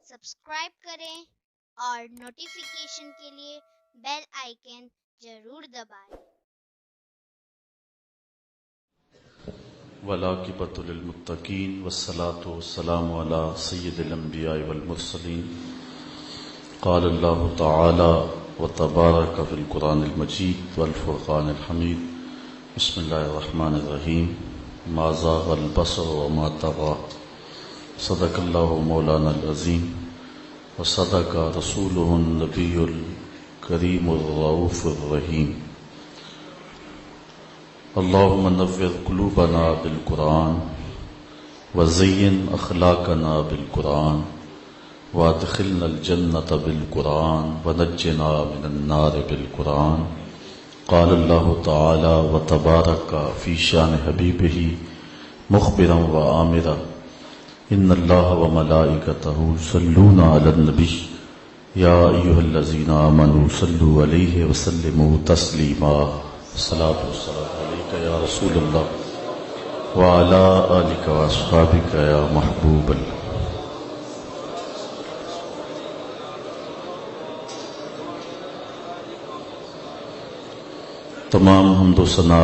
Subscribe کریں اور notification کے لیے بیل آئیکن ضرور دبائیں۔ والعاقبۃ للمتقین والصلاة والسلام علی سید الانبیاء والمرسلین۔ قال اللہ تعالی وتبارک فی القرآن المجید والفرقان الحمید۔ بسم اللہ الرحمن الرحیم۔ ما زاغ البصر وما طغى، صدق اللہ مولانا العظیم وصدق رسولہ النبی الکریم الرؤوف الرحیم۔ اللهم نور قلوبنا بالقرآن وزین اخلاقنا بالقرآن وادخلنا الجنة بالقرآن ونجنا من النار بالقرآن۔ قال اللہ تعالی وتبارک فی شان حبیبہ مخبرا وآمرا ان اللہ وملائکتہ یصلون علی النبی یا ایھا الذین آمنوا صلوا علیہ وسلموا تسلیما۔ الصلاۃ والسلام علیک یا رسول اللہ وعلی آلک واصحابک یا محبوب اللہ۔ تمام حمد و ثنا،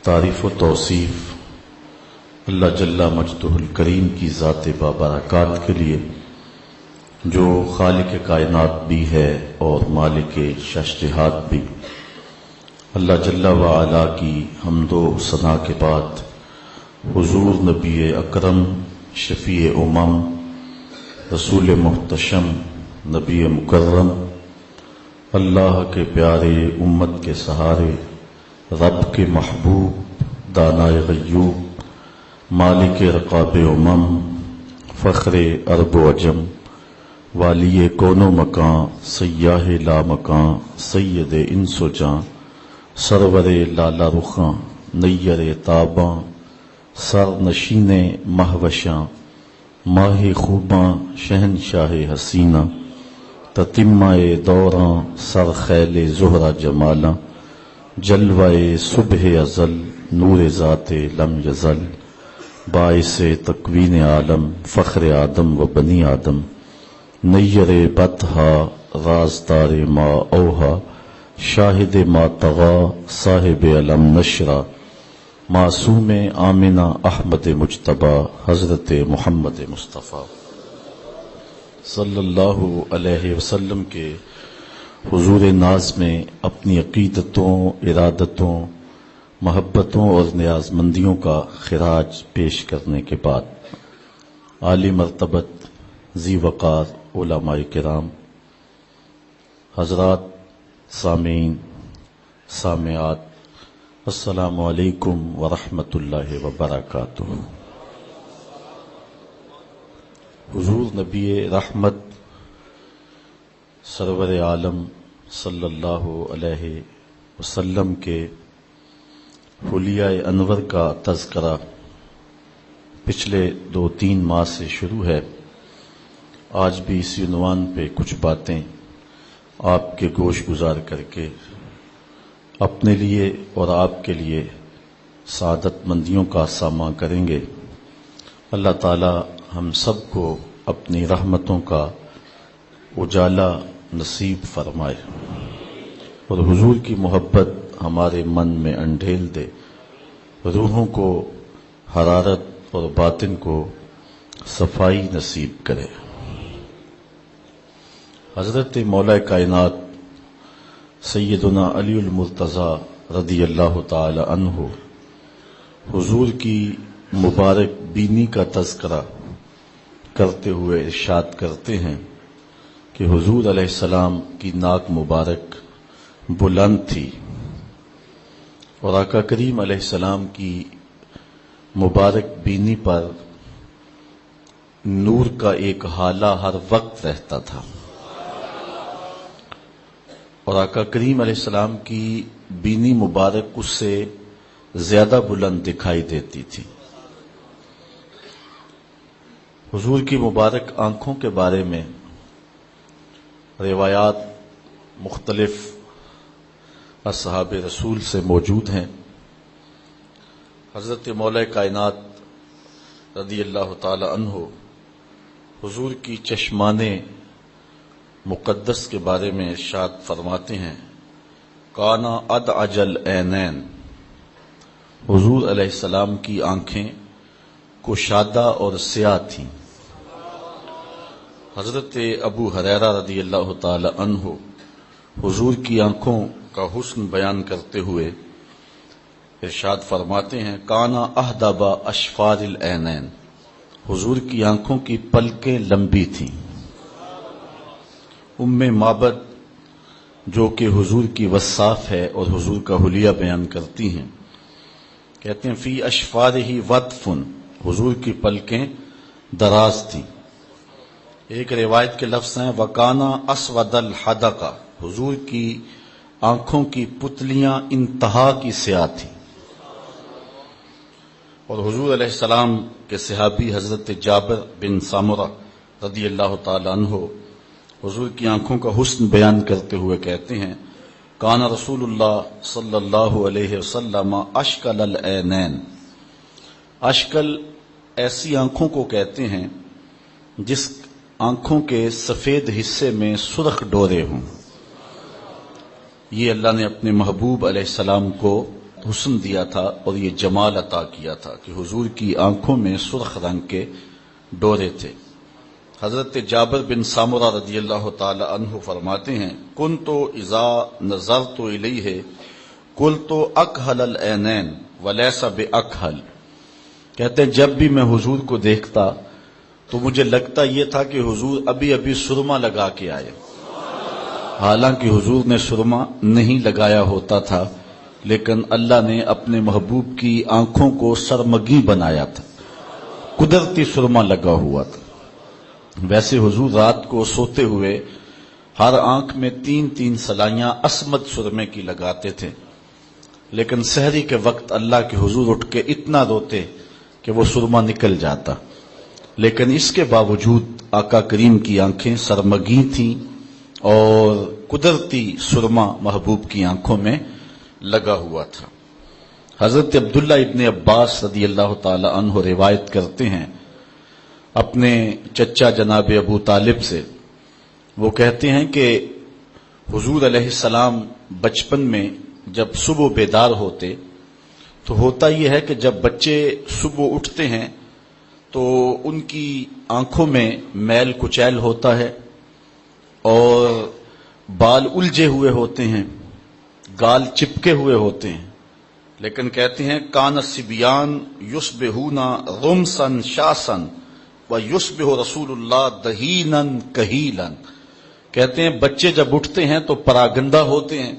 تعریف و توصیف اللہ جل مجدہ الکریم کی ذات بابرکات کے لیے، جو خالق کائنات بھی ہے اور مالک شش جہات بھی۔ اللہ جل وعلا کی حمد و ثنا کے بعد حضور نبی اکرم شفیع امم رسول محتشم نبی مکرم، اللہ کے پیارے امت کے سہارے، رب کے محبوب دانائے غیوب، مالک رقاب امم، فخر عرب و عجم، والی کون و مکان، سیاہ لا مکان، سید انس و جاں، سرور لالا رخاں، نیر تاباں، سر نشین مہوشاں، ماہ خوباں، شہنشاہ حسینہ، تتمہ دوراں، سر خیل زہرہ جمالاں، جلوہ صبح ازل، نور ذات لم یزل، باعث تکوین عالم، فخر آدم و بنی آدم، نیر بطحا، رازدار ما اوہا، شاہد ما طغا، صاحب علم نشرہ، معصوم آمنہ احمد مجتبیٰ، حضرت محمد مصطفیٰ صلی اللہ علیہ وسلم کے حضور ناز میں اپنی عقیدتوں، ارادتوں، محبتوں اور نیاز مندیوں کا خراج پیش کرنے کے بعد، عالی مرتبت ذی وقار علماء کرام، حضرات، سامعین، سامعات، السلام علیکم ورحمۃ اللہ وبرکاتہ۔ حضور نبی رحمت سرور عالم صلی اللہ علیہ وسلم کے حلیہ انور کا تذکرہ پچھلے 2-3 ماہ سے شروع ہے۔ آج بھی اس عنوان پہ کچھ باتیں آپ کے گوش گزار کر کے اپنے لیے اور آپ کے لیے سعادت مندیوں کا ساماں کریں گے۔ اللہ تعالی ہم سب کو اپنی رحمتوں کا اجالا نصیب فرمائے اور حضور کی محبت ہمارے من میں انڈھیل دے، روحوں کو حرارت اور باطن کو صفائی نصیب کرے۔ حضرت مولا کائنات سیدنا علی المرتضیٰ رضی اللہ تعالی عنہ حضور کی مبارک بینی کا تذکرہ کرتے ہوئے ارشاد کرتے ہیں کہ حضور علیہ السلام کی ناک مبارک بلند تھی اور آقا کریم علیہ السلام کی مبارک بینی پر نور کا ایک ہالہ ہر وقت رہتا تھا، اور آقا کریم علیہ السلام کی بینی مبارک اس سے زیادہ بلند دکھائی دیتی تھی۔ حضور کی مبارک آنکھوں کے بارے میں روایات مختلف اصحاب رسول سے موجود ہیں۔ حضرت مولا کائنات رضی اللہ تعالی عنہ حضور کی چشمان مقدس کے بارے میں ارشاد فرماتے ہیں کانا ادعج العینین، حضور علیہ السلام کی آنکھیں کشادہ اور سیاہ تھیں۔ حضرت ابو ہریرہ رضی اللہ تعالی عنہ حضور کی آنکھوں کا حسن بیان کرتے ہوئے ارشاد فرماتے ہیں کانا اہدب اشفار العینین، حضور کی آنکھوں کی پلکیں لمبی تھیں۔ ام معبد جو کہ حضور کی وصاف ہے اور حضور کا حلیہ بیان کرتی ہیں، کہتے ہیں فی اشفارہ وطفن، حضور کی پلکیں دراز تھیں۔ ایک روایت کے لفظ ہیں وکانا اسود الحدقہ، حضور کی آنکھوں کی پتلیاں انتہا کی سیاہ تھیں۔ اور حضور علیہ السلام کے صحابی حضرت جابر بن سامرہ رضی اللہ تعالی عنہ حضور کی آنکھوں کا حسن بیان کرتے ہوئے کہتے ہیں کان رسول اللہ صلی اللہ علیہ وسلم اشکل العینین، اشکل ایسی آنکھوں کو کہتے ہیں جس آنکھوں کے سفید حصے میں سرخ ڈورے ہوں۔ یہ اللہ نے اپنے محبوب علیہ السلام کو حسن دیا تھا اور یہ جمال عطا کیا تھا کہ حضور کی آنکھوں میں سرخ رنگ کے ڈورے تھے۔ حضرت جابر بن سامرہ رضی اللہ تعالی عنہ فرماتے ہیں کنت اذا نظرت الیہ قلت اکحل العینین ولیس باکحل، کہتے ہیں جب بھی میں حضور کو دیکھتا تو مجھے لگتا یہ تھا کہ حضور ابھی ابھی سرما لگا کے آئے، حالانکہ حضور نے سرما نہیں لگایا ہوتا تھا، لیکن اللہ نے اپنے محبوب کی آنکھوں کو سرمگی بنایا تھا، قدرتی سرما لگا ہوا تھا۔ ویسے حضور رات کو سوتے ہوئے ہر آنکھ میں 3 سلائیاں اسمد سرمے کی لگاتے تھے، لیکن سحری کے وقت اللہ کے حضور اٹھ کے اتنا روتے کہ وہ سرما نکل جاتا، لیکن اس کے باوجود آقا کریم کی آنکھیں سرمگی تھیں اور قدرتی سرما محبوب کی آنکھوں میں لگا ہوا تھا۔ حضرت عبداللہ ابن عباس رضی اللہ تعالی عنہ روایت کرتے ہیں اپنے چچا جناب ابو طالب سے، وہ کہتے ہیں کہ حضور علیہ السلام بچپن میں جب صبح بیدار ہوتے تو ہوتا یہ ہے کہ جب بچے صبح اٹھتے ہیں تو ان کی آنکھوں میں میل کچیل ہوتا ہے اور بال الجھے ہوئے ہوتے ہیں، گال چپکے ہوئے ہوتے ہیں، لیکن کہتے ہیں کان الصبیان یصبحون رمسا شاسا ویصبح رسول اللہ دہینا کہیلا، کہتے ہیں بچے جب اٹھتے ہیں تو پراگندہ ہوتے ہیں،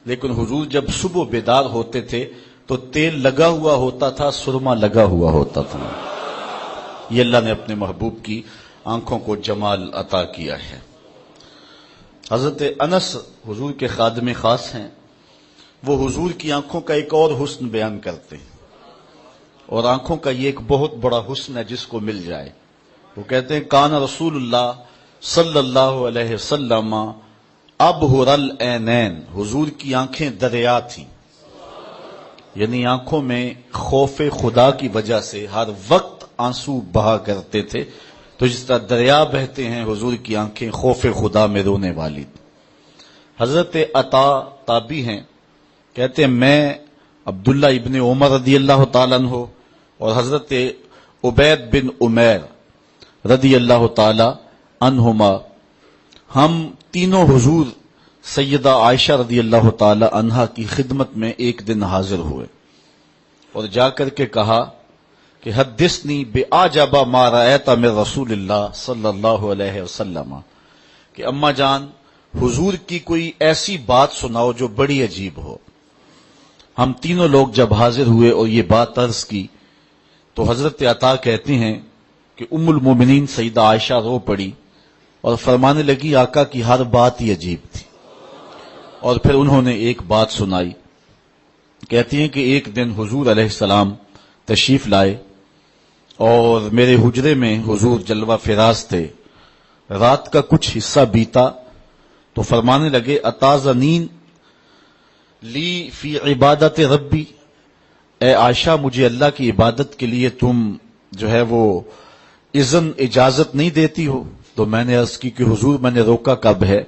لیکن حضور جب صبح بیدار ہوتے تھے تو تیل لگا ہوا ہوتا تھا، سرما لگا ہوا ہوتا تھا۔ یہ اللہ نے اپنے محبوب کی آنکھوں کو جمال عطا کیا ہے۔ حضرت انس حضور کے خادم خاص ہیں، وہ حضور کی آنکھوں کا ایک اور حسن بیان کرتے ہیں، اور آنکھوں کا یہ ایک بہت بڑا حسن ہے جس کو مل جائے۔ وہ کہتے ہیں کان رسول اللہ صلی اللہ علیہ وسلم ابہر العینین، حضور کی آنکھیں دریا تھیں، یعنی آنکھوں میں خوف خدا کی وجہ سے ہر وقت آنسو بہا کرتے تھے، تو جس طرح دریا بہتے ہیں حضور کی آنکھیں خوف خدا میں رونے والی تھی۔ حضرت عطا تابی ہیں، کہتے ہیں میں عبداللہ ابن عمر رضی اللہ تعالیٰ عنہ اور حضرت عبید بن عمیر رضی اللہ تعالی عنہما، ہم تینوں حضور سیدہ عائشہ رضی اللہ تعالی عنہا کی خدمت میں ایک دن حاضر ہوئے اور جا کر کے کہا کہ حدثنی بِأَعْجَبَ مَا رَأَيْتَ مِن رسول اللہ صلی اللہ علیہ وسلم، کہ اماں جان حضور کی کوئی ایسی بات سناؤ جو بڑی عجیب ہو۔ ہم تینوں لوگ جب حاضر ہوئے اور یہ بات عرض کی تو حضرت عطا کہتے ہیں کہ ام المومنین سیدہ عائشہ رو پڑی اور فرمانے لگی آقا کی ہر بات ہی عجیب تھی، اور پھر انہوں نے ایک بات سنائی۔ کہتی ہیں کہ ایک دن حضور علیہ السلام تشریف لائے اور میرے حجرے میں حضور جلوہ فراز تھے، رات کا کچھ حصہ بیتا تو فرمانے لگے اتازنین لی فی عبادت ربی، اے عائشہ مجھے اللہ کی عبادت کے لیے تم جو ہے وہ اذن اجازت نہیں دیتی ہو؟ تو میں نے عرض کی کہ حضور میں نے روکا کب ہے،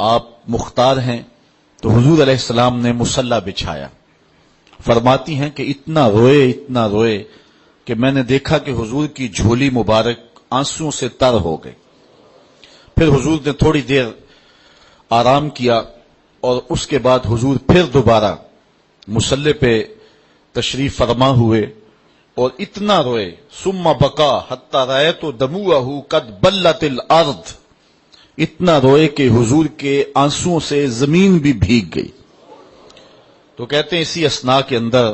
آپ مختار ہیں۔ تو حضور علیہ السلام نے مصلی بچھایا۔ فرماتی ہیں کہ اتنا روئے کہ میں نے دیکھا کہ حضور کی جھولی مبارک آنسوؤں سے تر ہو گئی۔ پھر حضور نے تھوڑی دیر آرام کیا اور اس کے بعد حضور پھر دوبارہ مصلی پہ تشریف فرما ہوئے اور اتنا روئے، ثم بقا حتی رأیت دموعہ قد بلت الارض، اتنا روئے کہ حضور کے آنسوؤں سے زمین بھی بھیگ گئی۔ تو کہتے ہیں اسی اثناء کے اندر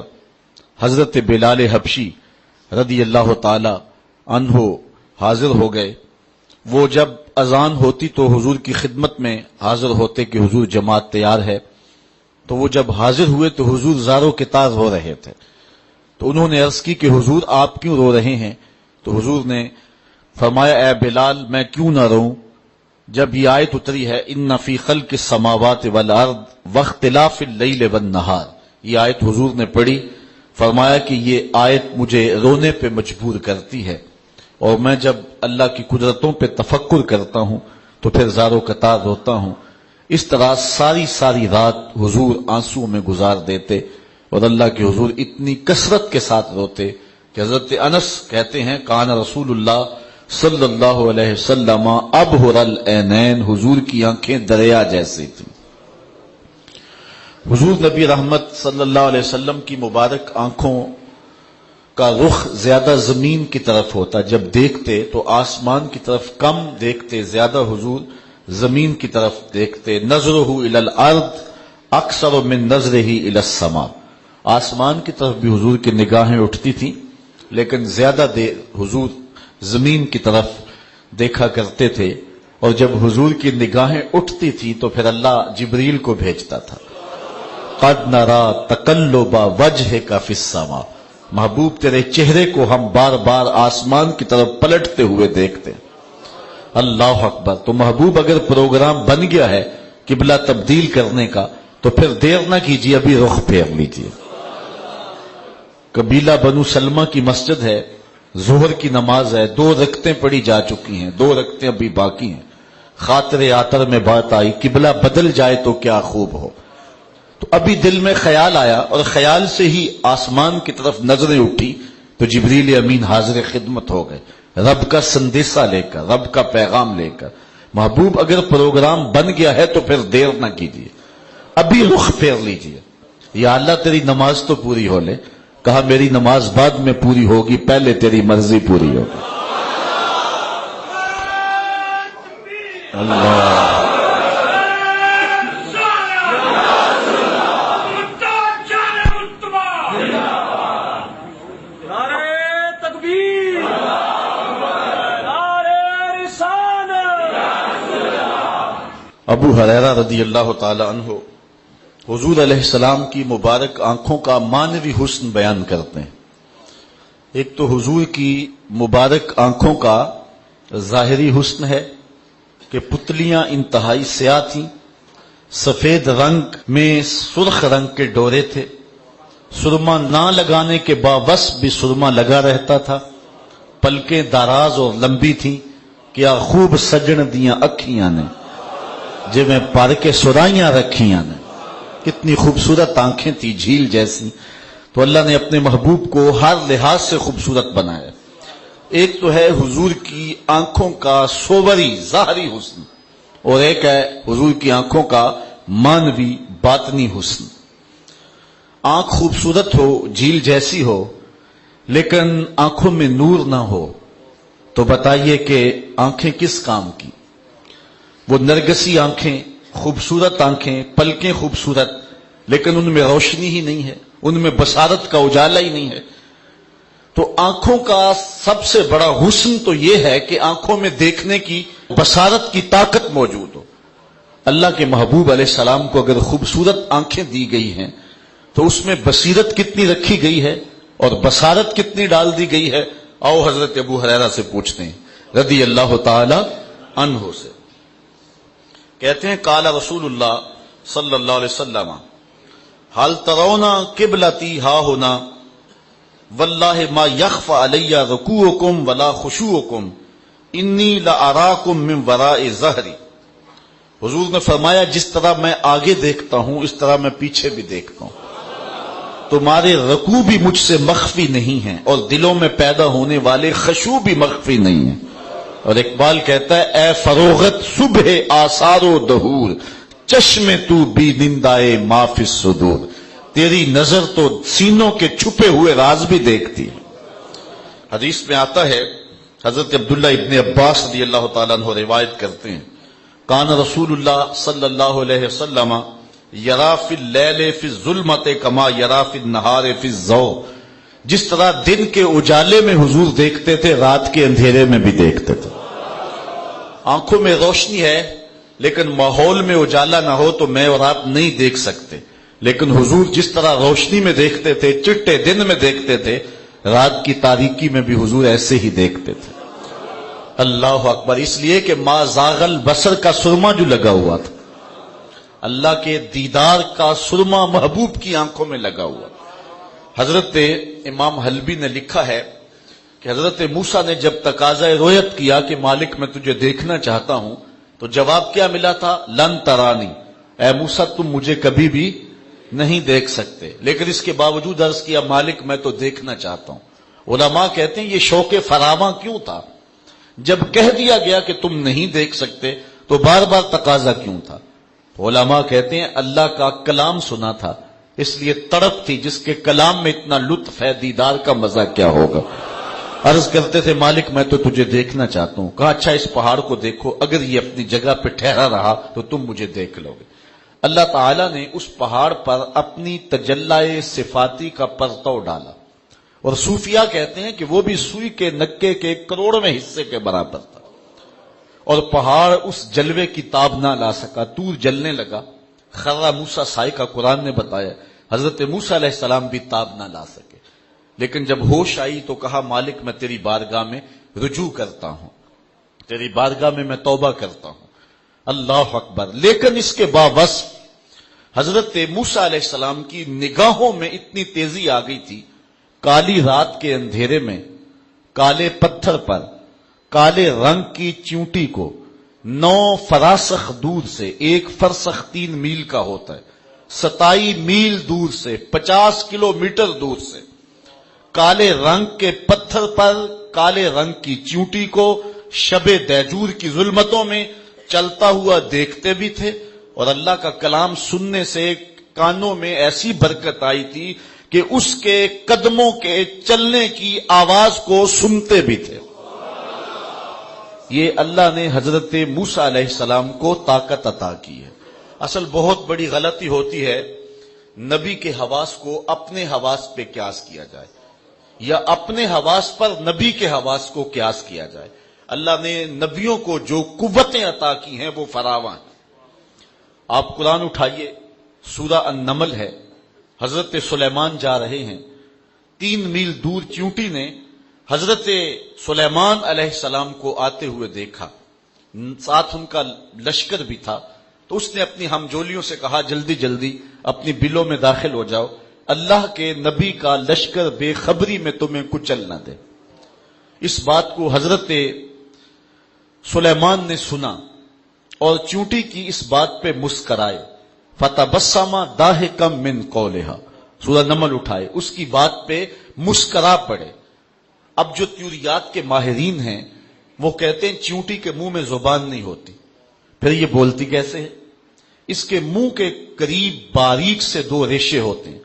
حضرت بلال حبشی رضی اللہ تعالی عنہ حاضر ہو گئے۔ وہ جب اذان ہوتی تو حضور کی خدمت میں حاضر ہوتے کہ حضور جماعت تیار ہے۔ تو وہ جب حاضر ہوئے تو حضور زاروں کے تار رو رہے تھے۔ تو انہوں نے عرض کی کہ حضور آپ کیوں رو رہے ہیں؟ تو حضور نے فرمایا اے بلال میں کیوں نہ روں جب یہ آیت اتری ہے ان فی خلق السماوات والارض واختلاف اللیل والنہار، یہ آیت حضور نے پڑھی، فرمایا کہ یہ آیت مجھے رونے پہ مجبور کرتی ہے، اور میں جب اللہ کی قدرتوں پہ تفکر کرتا ہوں تو پھر زاروں قطار روتا ہوں۔ اس طرح ساری رات حضور آنسو میں گزار دیتے اور اللہ کے حضور اتنی کثرت کے ساتھ روتے کہ حضرت انس کہتے ہیں کان رسول اللہ صلی اللہ علیہ وسلم ابہر العینین، حضور کی آنکھیں دریا جیسی تھیں۔ حضور نبی رحمت صلی اللہ علیہ وسلم کی مبارک آنکھوں کا رخ زیادہ زمین کی طرف ہوتا، جب دیکھتے تو آسمان کی طرف کم دیکھتے، زیادہ حضور زمین کی طرف دیکھتے۔ نظرہ الی الارض اکثر من نظرہ الی السماء، آسمان کی طرف بھی حضور کی نگاہیں اٹھتی تھیں لیکن زیادہ دیر حضور زمین کی طرف دیکھا کرتے تھے، اور جب حضور کی نگاہیں اٹھتی تھی تو پھر اللہ جبریل کو بھیجتا تھا۔ قد نرا تقلب وجہک فی السماء، محبوب تیرے چہرے کو ہم بار بار آسمان کی طرف پلٹتے ہوئے دیکھتے ہیں۔ اللہ اکبر۔ تو محبوب اگر پروگرام بن گیا ہے قبلہ تبدیل کرنے کا تو پھر دیر نہ کیجیے، ابھی رخ پھیر لیجیے۔ قبیلہ بنو سلمہ کی مسجد ہے، ظہر کی نماز ہے، 2 رکعتیں پڑھی جا چکی ہیں، 2 رکعتیں ابھی باقی ہیں۔ خاطر آتر میں بات آئی قبلہ بدل جائے تو کیا خوب ہو، تو ابھی دل میں خیال آیا اور خیال سے ہی آسمان کی طرف نظریں اٹھی تو جبریل امین حاضر خدمت ہو گئے، رب کا سندیسہ لے کر، رب کا پیغام لے کر۔ محبوب اگر پروگرام بن گیا ہے تو پھر دیر نہ کیجیے، ابھی رخ پھیر لیجیے۔ یا اللہ تیری نماز تو پوری ہو لے، کہا میری نماز بعد میں پوری ہوگی، پہلے تیری مرضی پوری ہوگی۔ اللہ ابو ہریرہ رضی اللہ تعالی عنہ حضور علیہ السلام کی مبارک آنکھوں کا معنوی حسن بیان کرتے ہیں۔ ایک تو حضور کی مبارک آنکھوں کا ظاہری حسن ہے کہ پتلیاں انتہائی سیاہ تھیں، سفید رنگ میں سرخ رنگ کے ڈورے تھے، سرما نہ لگانے کے باوس بھی سرما لگا رہتا تھا، پلکیں دراز اور لمبی تھیں، کیا خوب سجن دیاں اکھیاں نے جے میں پار کے سرائیاں رکھیاں نے، کتنی خوبصورت آنکھیں تھی جھیل جیسی۔ تو اللہ نے اپنے محبوب کو ہر لحاظ سے خوبصورت بنایا۔ ایک تو ہے حضور کی آنکھوں کا صوری ظاہری حسن، اور ایک ہے حضور کی آنکھوں کا معنوی باطنی حسن۔ آنکھ خوبصورت ہو، جھیل جیسی ہو، لیکن آنکھوں میں نور نہ ہو تو بتائیے کہ آنکھیں کس کام کی؟ وہ نرگسی آنکھیں، خوبصورت آنکھیں، پلکیں خوبصورت، لیکن ان میں روشنی ہی نہیں ہے، ان میں بصارت کا اجالا ہی نہیں ہے۔ تو آنکھوں کا سب سے بڑا حسن تو یہ ہے کہ آنکھوں میں دیکھنے کی بصارت کی طاقت موجود ہو۔ اللہ کے محبوب علیہ السلام کو اگر خوبصورت آنکھیں دی گئی ہیں تو اس میں بصیرت کتنی رکھی گئی ہے اور بصارت کتنی ڈال دی گئی ہے۔ آؤ حضرت ابو ہریرہ سے پوچھتے ہیں رضی اللہ تعالی عنہ سے۔ کہتے ہیں قال رسول اللہ صلی اللہ علیہ وسلم حل ترون قبلتی ہا ہونا، واللہ ما یخفى علی رکوعکم ولا خشوعکم انی لاراکم من وراء ظہری. حضور نے فرمایا جس طرح میں آگے دیکھتا ہوں اس طرح میں پیچھے بھی دیکھتا ہوں. تمہارے رکوع بھی مجھ سے مخفی نہیں ہیں اور دلوں میں پیدا ہونے والے خشوع بھی مخفی نہیں ہیں. اور اقبال کہتا ہے اے فروغت صبح آثار و دہور چشم تو بی نندائے ما فی الصدور. تیری نظر تو سینوں کے چھپے ہوئے راز بھی دیکھتی ہے. حدیث میں آتا ہے حضرت عبداللہ ابن عباس رضی اللہ تعالیٰ عنہ روایت کرتے ہیں کان رسول اللہ صلی اللہ علیہ وسلم یرا فی اللیل فی الظلمت کما یرا فی النہار فی الضوء. جس طرح دن کے اجالے میں حضور دیکھتے تھے رات کے اندھیرے میں بھی دیکھتے تھے. آنکھوں میں روشنی ہے لیکن ماحول میں اجالا نہ ہو تو میں اور آپ نہیں دیکھ سکتے. لیکن حضور جس طرح روشنی میں دیکھتے تھے چٹے دن میں دیکھتے تھے رات کی تاریکی میں بھی حضور ایسے ہی دیکھتے تھے. اللہ اکبر. اس لیے کہ ما زاغ البصر کا سرما جو لگا ہوا تھا اللہ کے دیدار کا سرما محبوب کی آنکھوں میں لگا ہوا. حضرت امام حلبی نے لکھا ہے کہ حضرت موسیٰ نے جب تقاضۂ رؤیت کیا کہ مالک میں تجھے دیکھنا چاہتا ہوں تو جواب کیا ملا تھا؟ لن ترانی، اے موسیٰ تم مجھے کبھی بھی نہیں دیکھ سکتے. لیکن اس کے باوجود عرض کیا مالک میں تو دیکھنا چاہتا ہوں. علماء کہتے ہیں یہ شوق فراواں کیوں تھا؟ جب کہہ دیا گیا کہ تم نہیں دیکھ سکتے تو بار بار تقاضا کیوں تھا؟ علماء کہتے ہیں اللہ کا کلام سنا تھا اس لیے تڑپ تھی. جس کے کلام میں اتنا لطف ہے دیدار کا مزہ کیا ہوگا. عرض کرتے تھے مالک میں تو تجھے دیکھنا چاہتا ہوں. کہا اچھا اس پہاڑ کو دیکھو اگر یہ اپنی جگہ پہ ٹھہرا رہا تو تم مجھے دیکھ لو گے. اللہ تعالیٰ نے اس پہاڑ پر اپنی تجلائے صفاتی کا پرتو ڈالا اور صوفیاء کہتے ہیں کہ وہ بھی سوئی کے نکے کے 1 کروڑویں حصے کے برابر تھا اور پہاڑ اس جلوے کی تاب نہ لا سکا. طور جلنے لگا. خرہ موسیٰ سائے کا قرآن نے بتایا حضرت موسیٰ علیہ السلام بھی تاب نہ لا سکے. لیکن جب ہوش آئی تو کہا مالک میں تیری بارگاہ میں رجوع کرتا ہوں، تیری بارگاہ میں توبہ کرتا ہوں. اللہ اکبر. لیکن اس کے باوصف حضرت موسیٰ علیہ السلام کی نگاہوں میں اتنی تیزی آ گئی تھی. کالی رات کے اندھیرے میں کالے پتھر پر کالے رنگ کی چیونٹی کو 9 فراسخ دور سے، 1 فرسخ 3 میل کا ہوتا ہے، 27 میل دور سے، 50 کلومیٹر دور سے کالے رنگ کے پتھر پر کالے رنگ کی چیونٹی کو شب دیجور کی ظلمتوں میں چلتا ہوا دیکھتے بھی تھے. اور اللہ کا کلام سننے سے کانوں میں ایسی برکت آئی تھی کہ اس کے قدموں کے چلنے کی آواز کو سنتے بھی تھے. یہ اللہ نے حضرت موسیٰ علیہ السلام کو طاقت عطا کی ہے. اصل بہت بڑی غلطی ہوتی ہے نبی کے حواس کو اپنے حواس پہ قیاس کیا جائے یا اپنے حواس پر نبی کے حواس کو قیاس کیا جائے. اللہ نے نبیوں کو جو قوتیں عطا کی ہیں وہ فراواں ہیں. آپ قرآن اٹھائیے سورہ النمل ہے. حضرت سلیمان جا رہے ہیں 3 میل دور چیونٹی نے حضرت سلیمان علیہ السلام کو آتے ہوئے دیکھا. ساتھ ان کا لشکر بھی تھا تو اس نے اپنی ہمجولیوں سے کہا جلدی جلدی اپنی بلوں میں داخل ہو جاؤ، اللہ کے نبی کا لشکر بے خبری میں تمہیں کچل نہ دے. اس بات کو حضرت سلیمان نے سنا اور چونٹی کی اس بات پہ مسکرائے. فتبسم ضاحکا من قولها، سورہ نمل اٹھائے، اس کی بات پہ مسکرا پڑے. اب جو تیوریات کے ماہرین ہیں وہ کہتے ہیں چونٹی کے منہ میں زبان نہیں ہوتی، پھر یہ بولتی کیسے ہے؟ اس کے منہ کے قریب باریک سے 2 ریشے ہوتے ہیں.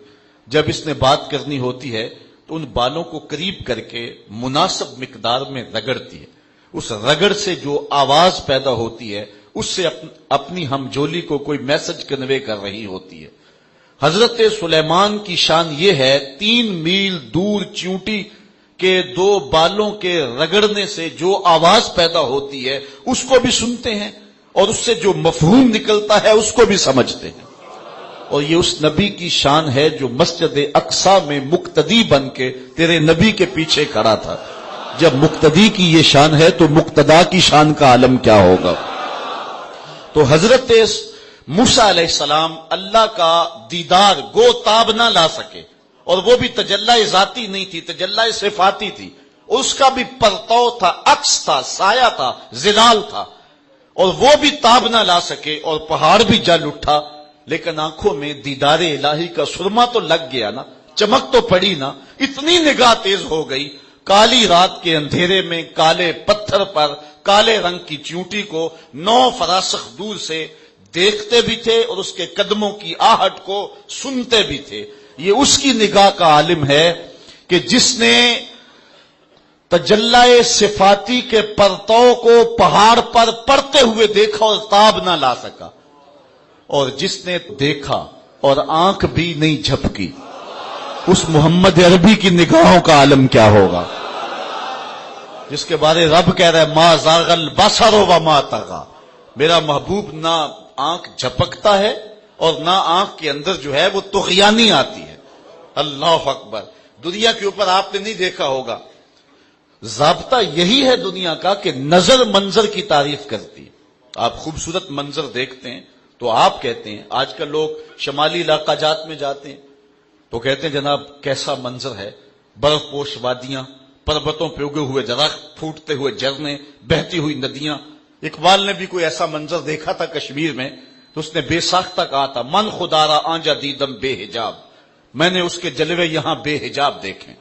جب اس نے بات کرنی ہوتی ہے تو ان بالوں کو قریب کر کے مناسب مقدار میں رگڑتی ہے. اس رگڑ سے جو آواز پیدا ہوتی ہے اس سے اپنی ہمجولی کو کوئی میسج کنوے کر رہی ہوتی ہے. حضرت سلیمان کی شان یہ ہے 3 میل دور چیونٹی کے 2 بالوں کے رگڑنے سے جو آواز پیدا ہوتی ہے اس کو بھی سنتے ہیں اور اس سے جو مفہوم نکلتا ہے اس کو بھی سمجھتے ہیں. اور یہ اس نبی کی شان ہے جو مسجد اقصی میں مقتدی بن کے تیرے نبی کے پیچھے کھڑا تھا. جب مقتدی کی یہ شان ہے تو مقتدا کی شان کا عالم کیا ہوگا. تو حضرت موسیٰ علیہ السلام اللہ کا دیدار گو تاب نہ لا سکے اور وہ بھی تجلی ذاتی نہیں تھی، تجلی صفاتی تھی، اس کا بھی پرتو تھا، عکس تھا، سایہ تھا، ظلال تھا، اور وہ بھی تاب نہ لا سکے اور پہاڑ بھی جل اٹھا، لیکن آنکھوں میں دیدار الہی کا سرما تو لگ گیا نا، چمک تو پڑی نا، اتنی نگاہ تیز ہو گئی، کالی رات کے اندھیرے میں کالے پتھر پر کالے رنگ کی چیونٹی کو 9 فراسخ دور سے دیکھتے بھی تھے اور اس کے قدموں کی آہٹ کو سنتے بھی تھے۔ یہ اس کی نگاہ کا عالم ہے کہ جس نے تجلی صفاتی کے پرتو کو پہاڑ پر پڑتے ہوئے دیکھا اور تاب نہ لا سکا، اور جس نے دیکھا اور آنکھ بھی نہیں جھپکی، اس محمد عربی کی نگاہوں کا عالم کیا ہوگا، جس کے بارے رب کہہ رہا ہے ما زاغ البصر وما طغى، میرا محبوب نہ آنکھ جھپکتا ہے اور نہ آنکھ کے اندر جو ہے وہ طغیانی آتی ہے۔ اللہ اکبر۔ دنیا کے اوپر آپ نے نہیں دیکھا ہوگا، ضابطہ یہی ہے دنیا کا کہ نظر منظر کی تعریف کرتی ہے۔ آپ خوبصورت منظر دیکھتے ہیں تو آپ کہتے ہیں، آج کل لوگ شمالی علاقہ جات میں جاتے ہیں تو کہتے ہیں جناب کیسا منظر ہے، برف پوش وادیاں، پربتوں پہ اگے ہوئے درخت، پھوٹتے ہوئے جھرنے، بہتی ہوئی ندیاں۔ اقبال نے بھی کوئی ایسا منظر دیکھا تھا کشمیر میں تو اس نے بے ساختہ کہا تھا من خدارا آنجا دیدم بے حجاب، میں نے اس کے جلوے یہاں بے حجاب دیکھے،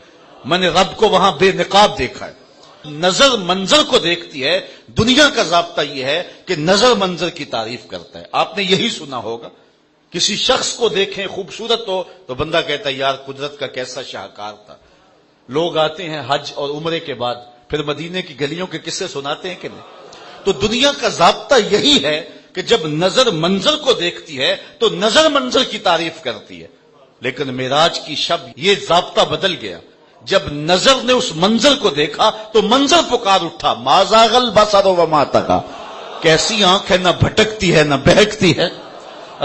میں نے رب کو وہاں بے نقاب دیکھا ہے۔ نظر منظر کو دیکھتی ہے۔ دنیا کا ضابطہ یہ ہے کہ نظر منظر کی تعریف کرتا ہے۔ آپ نے یہی سنا ہوگا، کسی شخص کو دیکھیں خوبصورت ہو تو بندہ کہتا ہے یار قدرت کا کیسا شاہکار تھا۔ لوگ آتے ہیں حج اور عمرے کے بعد پھر مدینے کی گلیوں کے قصے سناتے ہیں کہ نہیں؟ تو دنیا کا ضابطہ یہی ہے کہ جب نظر منظر کو دیکھتی ہے تو نظر منظر کی تعریف کرتی ہے، لیکن معراج کی شب یہ ضابطہ بدل گیا۔ جب نظر نے اس منظر کو دیکھا تو منظر پکار اٹھا ما زاغ البصر وما طغى، کیسی آنکھ ہے، نہ بھٹکتی ہے نہ بہکتی ہے۔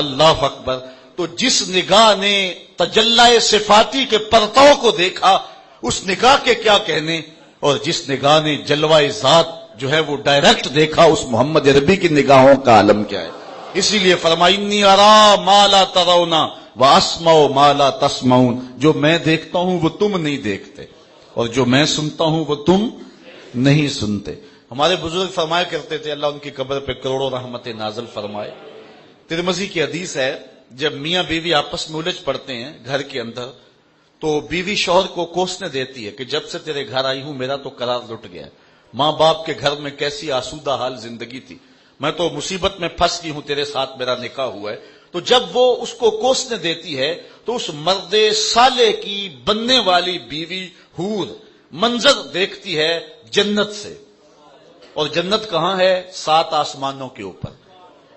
اللہ اکبر۔ تو جس نگاہ نے تجلی صفاتی کے پرتو کو دیکھا اس نگاہ کے کیا کہنے، اور جس نگاہ نے جلوہ ذات جو ہے وہ ڈائریکٹ دیکھا اس محمد عربی کی نگاہوں کا عالم کیا ہے۔ اسی لیے فرمایا انی ارا ما لا ترون واسمع ما لا تسمعون، جو میں دیکھتا ہوں وہ تم نہیں دیکھتے اور جو میں سنتا ہوں وہ تم نہیں سنتے۔ ہمارے بزرگ فرمایا کرتے تھے، اللہ ان کی قبر پہ کروڑوں رحمتیں نازل فرمائے، ترمذی کی حدیث ہے جب میاں بیوی آپس میں الجھ پڑتے ہیں گھر کے اندر تو بیوی شوہر کو کوسنے دیتی ہے کہ جب سے تیرے گھر آئی ہوں میرا تو قرار لٹ گیا، ماں باپ کے گھر میں کیسی آسودہ حال زندگی تھی، میں تو مصیبت میں پھنس گئی ہوں، تیرے ساتھ میرا نکاح ہوا ہے۔ تو جب وہ اس کو کوسنے دیتی ہے تو اس مرد صالح کی بننے والی بیوی حور منظر دیکھتی ہے جنت سے، اور جنت کہاں ہے؟ 7 آسمانوں کے اوپر۔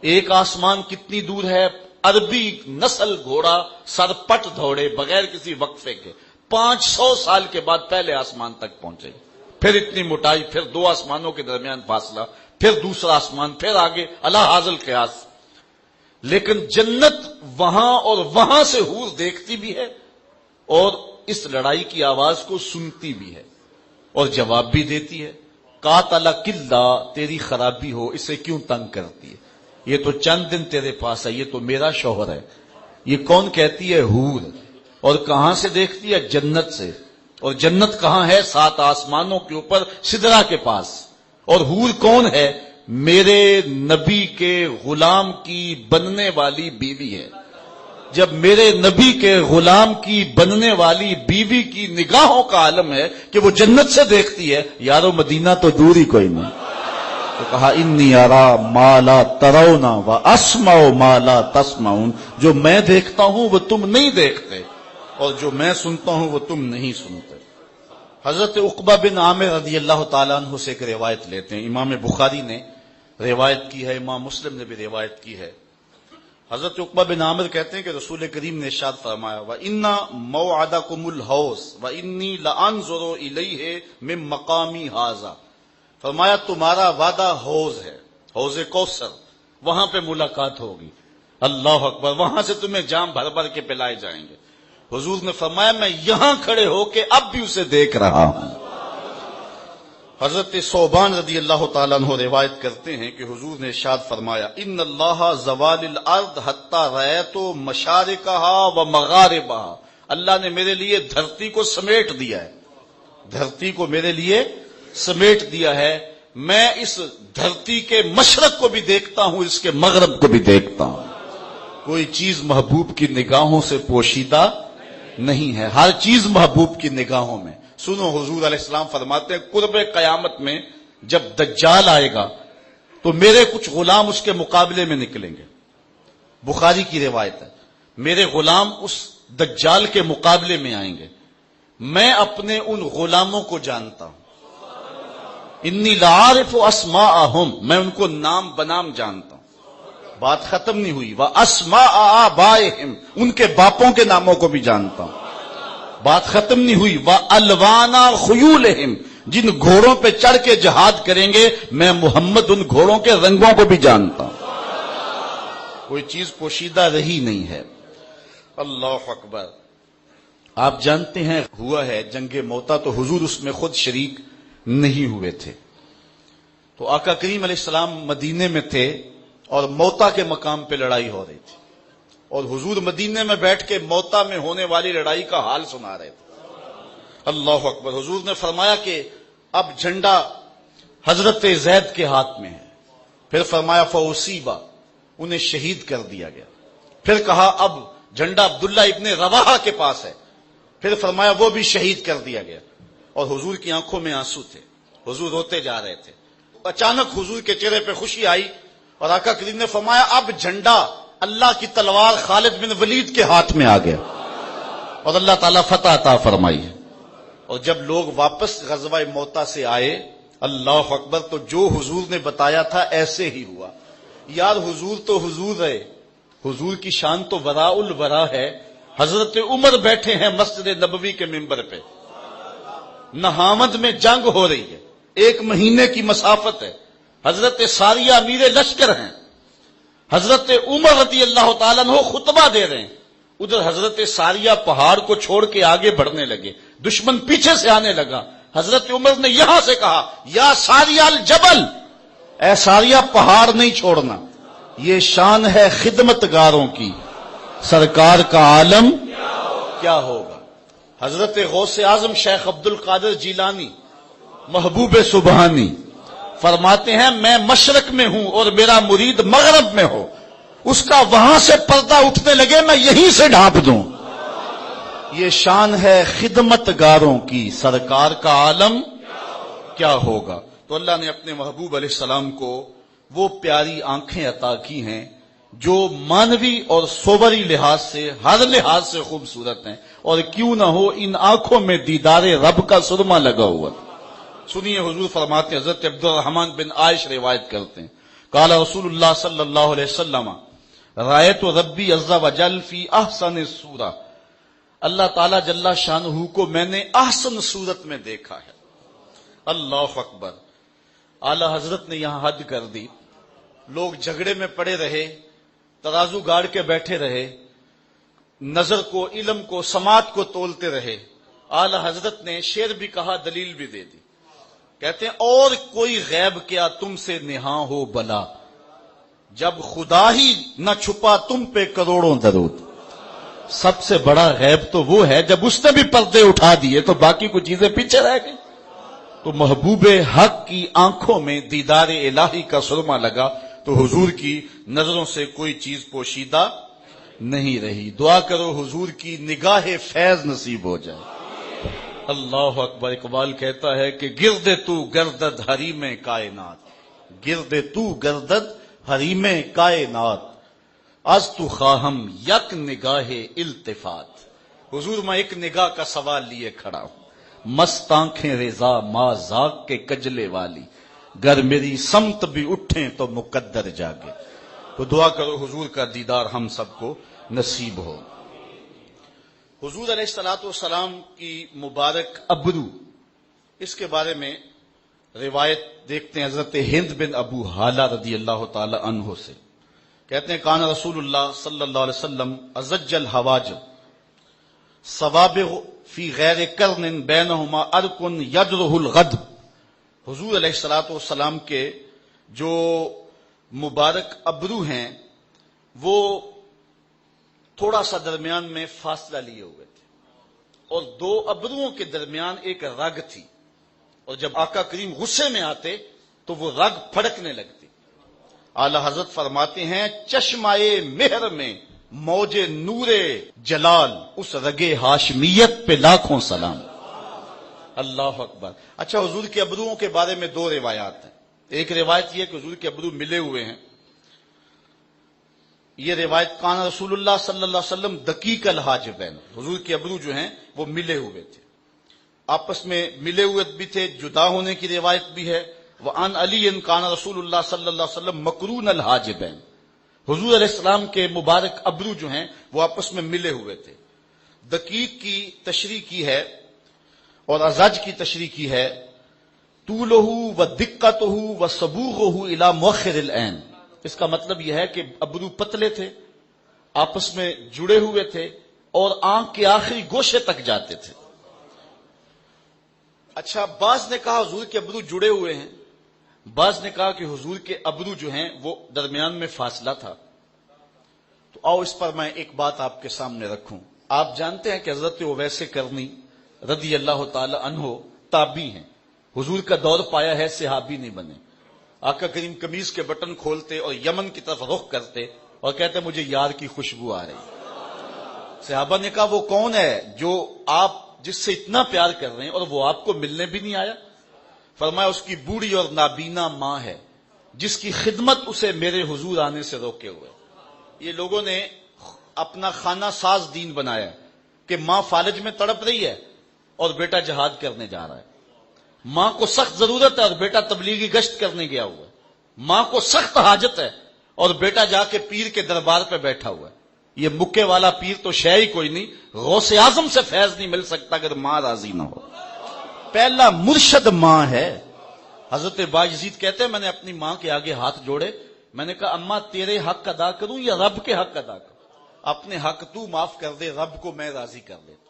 ایک آسمان کتنی دور ہے؟ عربی نسل گھوڑا سر پٹ دوڑے بغیر کسی وقفے کے 500 سال کے بعد پہلے آسمان تک پہنچے، پھر اتنی موٹائی، پھر 2 آسمانوں کے درمیان فاصلہ، پھر دوسرا آسمان، پھر آگے اللہ حاصل قیاس۔ لیکن جنت وہاں اور وہاں سے حور دیکھتی بھی ہے اور اس لڑائی کی آواز کو سنتی بھی ہے اور جواب بھی دیتی ہے۔ قاتل کلا، تیری خرابی ہو، اسے کیوں تنگ کرتی ہے؟ یہ تو چند دن تیرے پاس ہے، یہ تو میرا شوہر ہے۔ یہ کون کہتی ہے؟ حور۔ اور کہاں سے دیکھتی ہے؟ جنت سے۔ اور جنت کہاں ہے؟ 7 آسمانوں کے اوپر سدرا کے پاس۔ اور حور کون ہے؟ میرے نبی کے غلام کی بننے والی بیوی ہے۔ جب میرے نبی کے غلام کی بننے والی بیوی کی نگاہوں کا عالم ہے کہ وہ جنت سے دیکھتی ہے، یارو مدینہ تو دور ہی کوئی نہیں۔ تو کہا انی ارا ما لا ترون واسمع ما لا تسمعون، جو میں دیکھتا ہوں وہ تم نہیں دیکھتے اور جو میں سنتا ہوں وہ تم نہیں سنتے۔ حضرت عقبہ بن عامر رضی اللہ تعالیٰ عنہ سے ایک روایت لیتے ہیں، امام بخاری نے روایت کی ہے، امام مسلم نے بھی روایت کی ہے۔ حضرت عقبہ بن عامر کہتے ہیں کہ رسول کریم نے ارشاد فرمایا وَإِنَّ مَوْعَدَكُمُ الْحَوْض وَإِنِّي لَأَنظُرُ إِلَيْهِ مِن مَقَامِي هَذَا، فرمایا تمہارا وعدہ حوض ہے، حوض کوثر، وہاں پہ ملاقات ہوگی۔ اللہ اکبر۔ وہاں سے تمہیں جام بھر بھر کے پلائے جائیں گے۔ حضور نے فرمایا میں یہاں کھڑے ہو کے اب بھی اسے دیکھ رہا ہوں۔ حضرت ثوبان رضی اللہ تعالیٰ عنہ روایت کرتے ہیں کہ حضور نے ارشاد فرمایا ان اللہ زوال الارض حتی رأیت مشارقها و مغاربها، اللہ نے میرے لیے دھرتی کو سمیٹ دیا ہے، دھرتی کو میرے لیے سمیٹ دیا ہے، میں اس دھرتی کے مشرق کو بھی دیکھتا ہوں، اس کے مغرب کو بھی دیکھتا ہوں، کوئی چیز محبوب کی نگاہوں سے پوشیدہ نہیں ہے، ہر چیز محبوب کی نگاہوں میں۔ سنو، حضور علیہ السلام فرماتے ہیں قرب قیامت میں جب دجال آئے گا تو میرے کچھ غلام اس کے مقابلے میں نکلیں گے، بخاری کی روایت ہے، میرے غلام اس دجال کے مقابلے میں آئیں گے، میں اپنے ان غلاموں کو جانتا ہوں، انی لعارف اسماءہم، میں ان کو نام بنام جانتا ہوں، بات ختم نہیں ہوئی، واسماء آبائہم، ان کے باپوں کے ناموں کو بھی جانتا ہوں، بات ختم نہیں ہوئی، والوان خیولہم، جن گھوڑوں پہ چڑھ کے جہاد کریں گے میں محمد ان گھوڑوں کے رنگوں کو بھی جانتا ہوں، کوئی چیز پوشیدہ رہی نہیں ہے۔ اللہ اکبر۔ آپ جانتے ہیں ہوا ہے جنگ موتا، تو حضور اس میں خود شریک نہیں ہوئے تھے، تو آقا کریم علیہ السلام مدینے میں تھے اور موتا کے مقام پہ لڑائی ہو رہی تھی، اور حضور مدینے میں بیٹھ کے موتا میں ہونے والی لڑائی کا حال سنا رہے تھے۔ اللہ اکبر۔ حضور نے فرمایا کہ اب جھنڈا حضرت زید کے ہاتھ میں ہے، پھر فرمایا فاصیبا، انہیں شہید کر دیا گیا، پھر کہا اب جھنڈا عبداللہ ابن رواحہ کے پاس ہے، پھر فرمایا وہ بھی شہید کر دیا گیا، اور حضور کی آنکھوں میں آنسو تھے، حضور روتے جا رہے تھے۔ اچانک حضور کے چہرے پہ خوشی آئی اور آقا کریم نے فرمایا اب جھنڈا اللہ کی تلوار خالد بن ولید کے ہاتھ میں آ گیا، اور اللہ تعالیٰ فتح عطا فرمائی ہے۔ اور جب لوگ واپس غزوہ موتا سے آئے، اللہ اکبر، تو جو حضور نے بتایا تھا ایسے ہی ہوا۔ یار حضور تو حضور ہے، حضور کی شان تو وراء الورا ہے۔ حضرت عمر بیٹھے ہیں مسجد نبوی کے منبر پہ، نہاوند میں جنگ ہو رہی ہے، 1 مہینے کی مسافت ہے، حضرت ساریہ امیر لشکر ہیں، حضرت عمر رضی اللہ تعالیٰ عنہ خطبہ دے رہے ہیں، ادھر حضرت ساریہ پہاڑ کو چھوڑ کے آگے بڑھنے لگے، دشمن پیچھے سے آنے لگا، حضرت عمر نے یہاں سے کہا یا ساریہ الجبل، اے ساریہ پہاڑ نہیں چھوڑنا، یہ شان ہے خدمتگاروں کی، سرکار کا عالم کیا ہوگا۔ حضرت غوث اعظم شیخ عبد القادر جیلانی محبوب سبحانی فرماتے ہیں میں مشرق میں ہوں اور میرا مرید مغرب میں ہو، اس کا وہاں سے پردہ اٹھنے لگے میں یہیں سے ڈھانپ دوں، یہ شان ہے خدمتگاروں کی، سرکار کا عالم کیا ہوگا۔ تو اللہ نے اپنے محبوب علیہ السلام کو وہ پیاری آنکھیں عطا کی ہیں جو مانوی اور صوری لحاظ سے ہر لحاظ سے خوبصورت ہیں، اور کیوں نہ ہو ان آنکھوں میں دیدار رب کا سرما لگا ہوا۔ سنیے حضور فرماتے ہیں، حضرت عبد الرحمن بن عائش روایت کرتے ہیں، قال رسول اللہ صلی اللہ علیہ وسلم رأیت ربی عز وجل فی احسن صورہ، اللہ تعالیٰ جل شانہ کو میں نے احسن صورت میں دیکھا ہے۔ اللہ اکبر۔ اعلی حضرت نے یہاں حد کر دی، لوگ جھگڑے میں پڑے رہے، ترازو گاڑ کے بیٹھے رہے، نظر کو، علم کو، سماعت کو تولتے رہے، اعلی حضرت نے شعر بھی کہا، دلیل بھی دے دی، کہتے ہیں اور کوئی غیب کیا تم سے نہاں ہو بلا، جب خدا ہی نہ چھپا تم پہ کروڑوں درود۔ سب سے بڑا غیب تو وہ ہے جب اس نے بھی پردے اٹھا دیے تو باقی کچھ چیزیں پیچھے رہ گئی۔ تو محبوب حق کی آنکھوں میں دیدار الہی کا سرما لگا تو حضور کی نظروں سے کوئی چیز پوشیدہ نہیں رہی۔ دعا کرو حضور کی نگاہ فیض نصیب ہو جائے۔ اللہ اکبر۔ اقبال کہتا ہے کہ گرد تو گردد حریم کائنات، گرد تو گردد حریم کائنات، از تو خواہم یک نگاہ التفات۔ حضور میں ایک نگاہ کا سوال لیے کھڑا ہوں، مست آنکھیں رضا ما ذاق کے کجلے والی، گر میری سمت بھی اٹھیں تو مقدر جاگے۔ تو دعا کرو حضور کا دیدار ہم سب کو نصیب ہو۔ حضور علیہ الصلوۃ والسلام کی مبارک ابرو، اس کے بارے میں روایت دیکھتے ہیں حضرت ہند بن ابو حالہ رضی اللہ تعالی عنہ سے، کہتے ہیں کان رسول اللہ صلی اللہ علیہ وسلم ازج الحواجب صوابغ فی غیر قرن بینہما ارکن یجرہ الغدب۔ حضور علیہ الصلوۃ والسلام کے جو مبارک ابرو ہیں وہ تھوڑا سا درمیان میں فاصلہ لیے ہوئے تھے، اور دو ابروؤں کے درمیان ایک رگ تھی، اور جب آقا کریم غصے میں آتے تو وہ رگ پھڑکنے لگتی۔ اعلی حضرت فرماتے ہیں چشمائے مہر میں موج نور جلال، اس رگ ہاشمیت پہ لاکھوں سلام۔ اللہ اکبر۔ اچھا، حضور کے ابروؤں کے بارے میں دو روایات ہیں۔ ایک روایت یہ کہ حضور کے ابرو ملے ہوئے ہیں، یہ روایت کان رسول اللہ صلی اللہ علیہ وسلم دقیق الحاجبین، حضور کے ابرو جو ہیں وہ ملے ہوئے تھے، آپس میں ملے ہوئے بھی تھے، جدا ہونے کی روایت بھی ہے۔ وعن علی ان کان رسول اللہ صلی اللہ علیہ وسلم مقرون الحاجبین، حضور علیہ السلام کے مبارک ابرو جو ہیں وہ آپس میں ملے ہوئے تھے۔ دقیق کی تشریح کی ہے اور ازج کی تشریح کی ہے طولہ و دقتہ و صبوغہ الی مؤخر العین، اس کا مطلب یہ ہے کہ ابرو پتلے تھے، آپس میں جڑے ہوئے تھے اور آنکھ کے آخری گوشے تک جاتے تھے۔ اچھا، بعض نے کہا حضور کے ابرو جڑے ہوئے ہیں، بعض نے کہا کہ حضور کے ابرو جو ہیں وہ درمیان میں فاصلہ تھا۔ تو آؤ اس پر میں ایک بات آپ کے سامنے رکھوں۔ آپ جانتے ہیں کہ حضرت اویس کرنی رضی اللہ تعالی عنہ تابعی ہیں، حضور کا دور پایا ہے، صحابی نہیں بنے۔ آقا کریم قمیض کے بٹن کھولتے اور یمن کی طرف رخ کرتے اور کہتے مجھے یار کی خوشبو آ رہی۔ صحابہ نے کہا وہ کون ہے جو آپ جس سے اتنا پیار کر رہے ہیں اور وہ آپ کو ملنے بھی نہیں آیا؟ فرمایا اس کی بوڑھی اور نابینا ماں ہے جس کی خدمت اسے میرے حضور آنے سے روکے ہوئے۔ یہ لوگوں نے اپنا خانہ ساز دین بنایا کہ ماں فالج میں تڑپ رہی ہے اور بیٹا جہاد کرنے جا رہا ہے، ماں کو سخت ضرورت ہے اور بیٹا تبلیغی گشت کرنے گیا ہوا ہے، ماں کو سخت حاجت ہے اور بیٹا جا کے پیر کے دربار پہ بیٹھا ہوا ہے۔ یہ مکے والا پیر تو شے ہی کوئی نہیں، غوث اعظم سے فیض نہیں مل سکتا اگر ماں راضی نہ ہو۔ پہلا مرشد ماں ہے۔ حضرت باجزید کہتے ہیں میں نے اپنی ماں کے آگے ہاتھ جوڑے، میں نے کہا اماں تیرے حق ادا کروں یا رب کے حق ادا کروں؟ اپنے حق تو معاف کر دے، رب کو میں راضی کر دیتا۔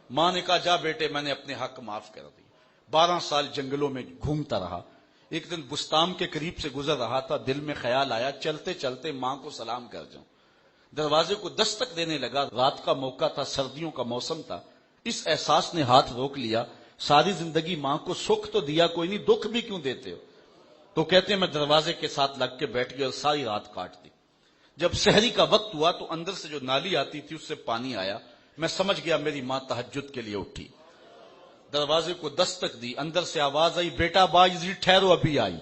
ماں نے کہا جا بیٹے میں نے اپنے حق معاف کر دی۔ 12 سال جنگلوں میں گھومتا رہا، ایک دن بستان کے قریب سے گزر رہا تھا، دل میں خیال آیا چلتے چلتے ماں کو سلام کر جاؤں۔ دروازے کو دستک دینے لگا، رات کا موقع تھا، سردیوں کا موسم تھا، اس احساس نے ہاتھ روک لیا، ساری زندگی ماں کو سکھ تو دیا کوئی نہیں، دکھ بھی کیوں دیتے ہو؟ تو کہتے ہیں میں دروازے کے ساتھ لگ کے بیٹھ گیا اور ساری رات کاٹ دی۔ جب سحری کا وقت ہوا تو اندر سے جو نالی آتی تھی اس سے پانی آیا، میں سمجھ گیا میری ماں تہجد کے لیے اٹھی۔ دروازے کو دستک دی، اندر سے آواز آئی بیٹا باجزید ٹھہرو ابھی آئی۔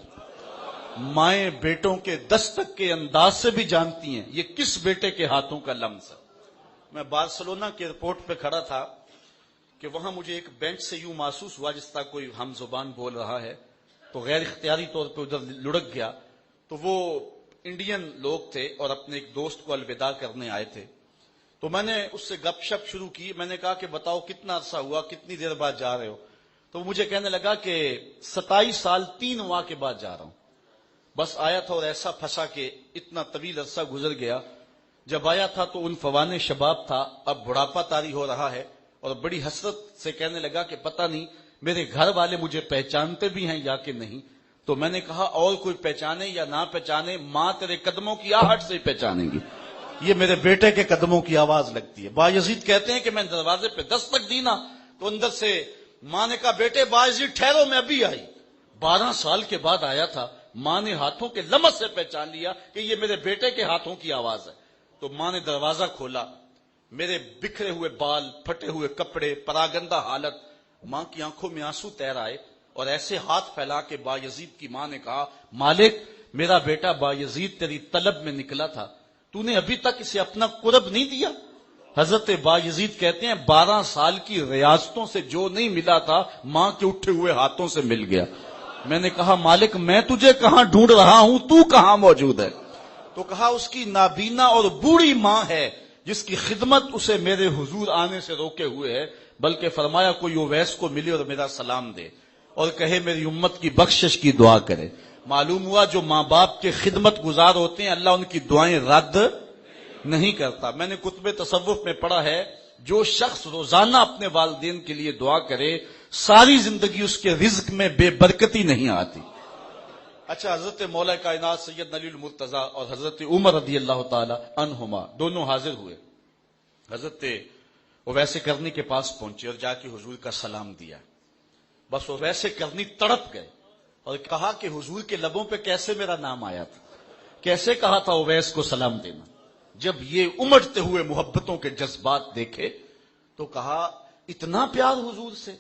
مائیں بیٹوں کے دستک کے انداز سے بھی جانتی ہیں یہ کس بیٹے کے ہاتھوں کا لمس ہے۔ میں بارسلونا کے ایئرپورٹ پہ کھڑا تھا کہ وہاں مجھے ایک بینچ سے یوں محسوس ہوا جس طرح کوئی ہم زبان بول رہا ہے، تو غیر اختیاری طور پہ ادھر لڑک گیا۔ تو وہ انڈین لوگ تھے اور اپنے ایک دوست کو الوداع کرنے آئے تھے، تو میں نے اس سے گپ شپ شروع کی۔ میں نے کہا کہ بتاؤ کتنا عرصہ ہوا، کتنی دیر بعد جا رہے ہو؟ تو وہ مجھے کہنے لگا کہ 27 سال 3 ماہ کے بعد جا رہا ہوں۔ بس آیا تھا اور ایسا پھنسا کہ اتنا طویل عرصہ گزر گیا۔ جب آیا تھا تو ان فوان شباب تھا، اب بڑھاپا طاری ہو رہا ہے، اور بڑی حسرت سے کہنے لگا کہ پتہ نہیں میرے گھر والے مجھے پہچانتے بھی ہیں یا کہ نہیں۔ تو میں نے کہا اور کوئی پہچانے یا نہ پہچانے، ماں تیرے قدموں کی آہٹ سے پہچانیں گی، یہ میرے بیٹے کے قدموں کی آواز لگتی ہے۔ باجزید کہتے ہیں کہ میں دروازے پہ دستک دی نا تو اندر سے ماں نے کہا بیٹے باجزید ٹھہرو میں ابھی آئی۔ 12 سال کے بعد آیا تھا، ماں نے ہاتھوں کے لمس سے پہچان لیا کہ یہ میرے بیٹے کے ہاتھوں کی آواز ہے۔ تو ماں نے دروازہ کھولا، میرے بکھرے ہوئے بال، پھٹے ہوئے کپڑے، پراگندہ حالت، ماں کی آنکھوں میں آنسو تیر آئے اور ایسے ہاتھ پھیلا کے بایزید کی ماں نے کہا مالک میرا بیٹا بایزید تیری طلب میں نکلا تھا، تو نے ابھی تک اسے اپنا قرب نہیں دیا۔ حضرت بایزید کہتے ہیں 12 سال کی ریاستوں سے جو نہیں ملا تھا ماں کے اٹھے ہوئے ہاتھوں سے مل گیا۔ میں نے کہا مالک میں تجھے کہاں ڈھونڈ رہا ہوں، تو کہاں موجود ہے؟ تو کہا اس کی نابینا اور بوڑھی ماں ہے جس کی خدمت اسے میرے حضور آنے سے روکے ہوئے ہے، بلکہ فرمایا کوئی اویس کو ملے اور میرا سلام دے اور کہے میری امت کی بخشش کی دعا کرے۔ معلوم ہوا جو ماں باپ کے خدمت گزار ہوتے ہیں اللہ ان کی دعائیں رد نہیں کرتا۔ میں نے کتب تصوف میں پڑھا ہے جو شخص روزانہ اپنے والدین کے لیے دعا کرے ساری زندگی اس کے رزق میں بے برکتی نہیں آتی۔ اچھا، حضرت مولا کائنات سید علی المرتضی اور حضرت عمر رضی اللہ تعالی عنہما دونوں حاضر ہوئے۔ حضرت وہ ویسے کرنی کے پاس پہنچے اور جا کے حضور کا سلام دیا. بس وہ ویسے کرنی تڑپ گئے اور کہا کہ حضور کے لبوں پہ کیسے میرا نام آیا تھا, کیسے کہا تھا اویس کو سلام دینا. جب یہ امٹتے ہوئے محبتوں کے جذبات دیکھے تو کہا اتنا پیار حضور سے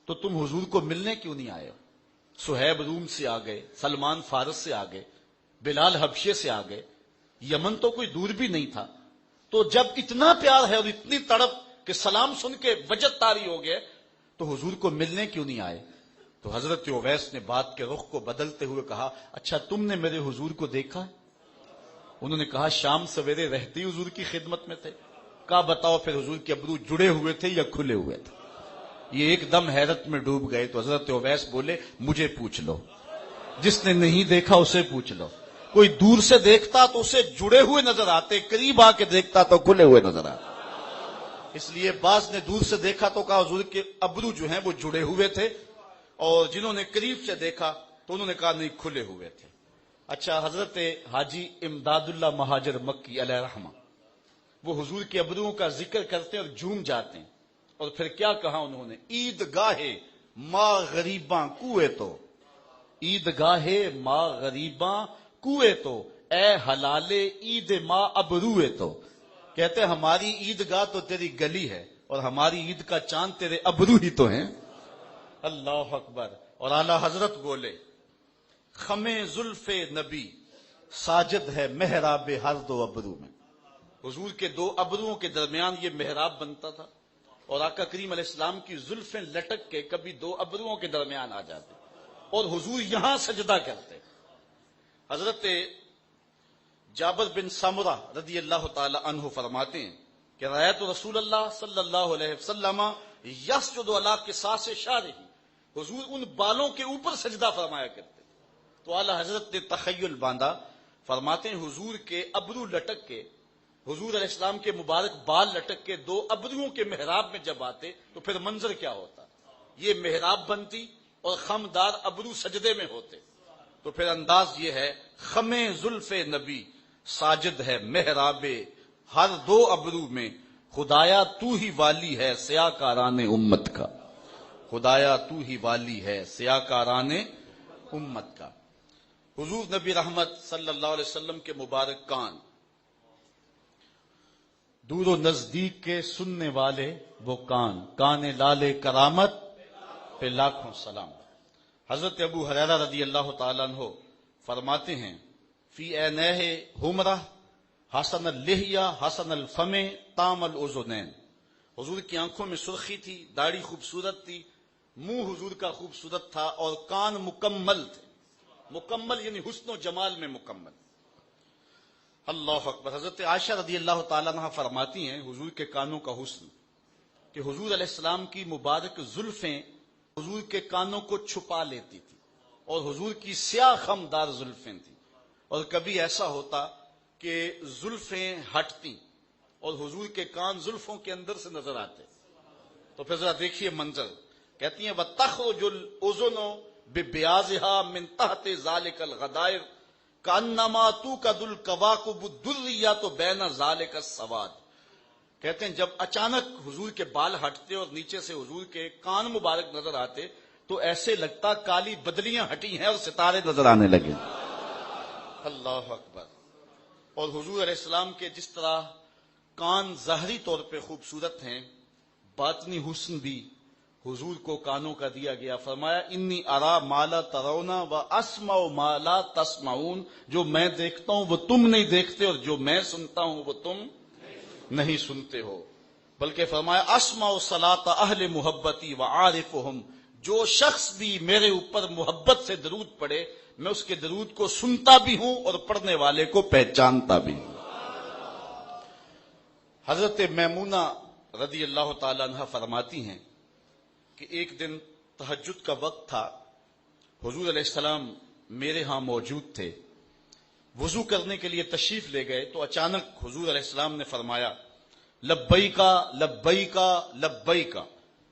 تو تم حضور کو ملنے کیوں نہیں آئے؟ صہیب روم سے آ گئے, سلمان فارس سے آ گئے, بلال حبشے سے آ گئے, یمن تو کوئی دور بھی نہیں تھا. تو جب اتنا پیار ہے اور اتنی تڑپ کہ سلام سن کے وجد طاری ہو گئے تو حضور کو ملنے کیوں نہیں آئے؟ تو حضرت اویس نے بات کے رخ کو بدلتے ہوئے کہا اچھا تم نے میرے حضور کو دیکھا ہے؟ انہوں نے کہا شام سویرے رہتے ہی حضور کی خدمت میں تھے. کہا بتاؤ پھر حضور کے ابرو جڑے ہوئے تھے یا کھلے ہوئے تھے؟ یہ ایک دم حیرت میں ڈوب گئے. تو حضرت اویس بولے مجھے پوچھ لو, جس نے نہیں دیکھا اسے پوچھ لو. کوئی دور سے دیکھتا تو اسے جڑے ہوئے نظر آتے, قریب آ کے دیکھتا تو کھلے ہوئے نظر آتے. اس لیے بعض نے دور سے دیکھا تو کہا حضور کے ابرو جو ہیں وہ جڑے ہوئے تھے, اور جنہوں نے قریب سے دیکھا تو انہوں نے کہا نہیں کھلے ہوئے تھے. اچھا حضرت حاجی امداد اللہ مہاجر مکی علیہ رحمہ وہ حضور کے ابروؤں کا ذکر کرتے ہیں اور جھوم جاتے ہیں. اور پھر کیا کہا انہوں نے, عید گاہے ماں غریباں کوئے تو, عید گاہے ماں غریباں کوئے تو, اے حلالے عید ماں ابروئے تو. کہتے ہماری عید گاہ تو تیری گلی ہے اور ہماری عید کا چاند تیرے ابرو ہی تو ہیں. اللہ اکبر. اور اعلی حضرت بولے خمے زلف نبی ساجد ہے محراب ہر دو ابرو میں. حضور کے دو ابروؤں کے درمیان یہ محراب بنتا تھا اور آقا کریم علیہ السلام کی زلفیں لٹک کے کبھی دو ابروؤں کے درمیان آ جاتے اور حضور یہاں سجدہ کرتے. حضرت جابر بن سمرہ رضی اللہ تعالی عنہ فرماتے ہیں کہ رأیت رسول اللہ صلی اللہ علیہ وسلم یسجد علی قصاص شعرہ, حضور ان بالوں کے اوپر سجدہ فرمایا کرتے. تو اعلی حضرت نے تخیل باندھا, فرماتے ہیں حضور کے ابرو لٹک کے, حضور علیہ السلام کے مبارک بال لٹک کے دو ابروؤں کے محراب میں جب آتے تو پھر منظر کیا ہوتا, یہ محراب بنتی اور خمدار ابرو سجدے میں ہوتے. تو پھر انداز یہ ہے خمے زلف نبی ساجد ہے محراب ہر دو ابرو میں, خدایا تو ہی والی ہے سیاہ کاران امت کا, خدایا تو ہی والی ہے سیاہ کاران امت کا. حضور نبی رحمت صلی اللہ علیہ وسلم کے مبارک کان, دور و نزدیک کے سننے والے وہ کان, کان لال کرامت پہ لاکھوں سلام. حضرت ابو ہریرہ رضی اللہ تعالیٰ عنہ فرماتے ہیں فی عینیہ حمرہ حسن اللحیہ حسن الفم تام الاذنین. حضور کی آنکھوں میں سرخی تھی, داڑھی خوبصورت تھی, منہ حضور کا خوبصورت تھا اور کان مکمل تھے. مکمل یعنی حسن و جمال میں مکمل. اللہ اکبر. حضرت عائشہ رضی اللہ تعالیٰ عنہ فرماتی ہیں حضور کے کانوں کا حسن کہ حضور علیہ السلام کی مبارک زلفیں حضور کے کانوں کو چھپا لیتی تھی اور حضور کی سیاہ خمدار زلفیں تھیں. اور کبھی ایسا ہوتا کہ زلفیں ہٹتی اور حضور کے کان زلفوں کے اندر سے نظر آتے. تو پھر ذرا دیکھیے منظر. کہتی ہیں وَتَخْرُجُ الْأُذُنُ بِبِيَاضِهَا مِنْ تَحْتِ ذَلِكَ الْغَدَائِرِ كَأَنَّمَا تُوقَدُ الْكَوَاكِبُ الدُّرِّيَّةُ بَيْنَ ذَلِكَ السَّوَادِ. کہتے ہیں جب اچانک حضور کے بال ہٹتے اور نیچے سے حضور کے کان مبارک نظر آتے تو ایسے لگتا کالی بدلیاں ہٹی ہیں اور ستارے نظر آنے لگے. اللہ اکبر. اور حضور علیہ السلام کے جس طرح کان ظاہری طور پہ خوبصورت ہیں, باطنی حسن بھی حضور کو کانوں کا دیا گیا. فرمایا انی ارا ما لا ترون و اسمع ما لا تسمعون, جو میں دیکھتا ہوں وہ تم نہیں دیکھتے اور جو میں سنتا ہوں وہ تم نہیں سنتے ہو. بلکہ فرمایا اسمع صلاۃ اہل محبتی و عارفہم, جو شخص بھی میرے اوپر محبت سے درود پڑھے میں اس کے درود کو سنتا بھی ہوں اور پڑھنے والے کو پہچانتا بھی ہوں. حضرت میمونہ رضی اللہ تعالی عنہ فرماتی ہیں کہ ایک دن تہجد کا وقت تھا, حضور علیہ السلام میرے ہاں موجود تھے, وضو کرنے کے لیے تشریف لے گئے تو اچانک حضور علیہ السلام نے فرمایا لبیکا لبیکا لبیکا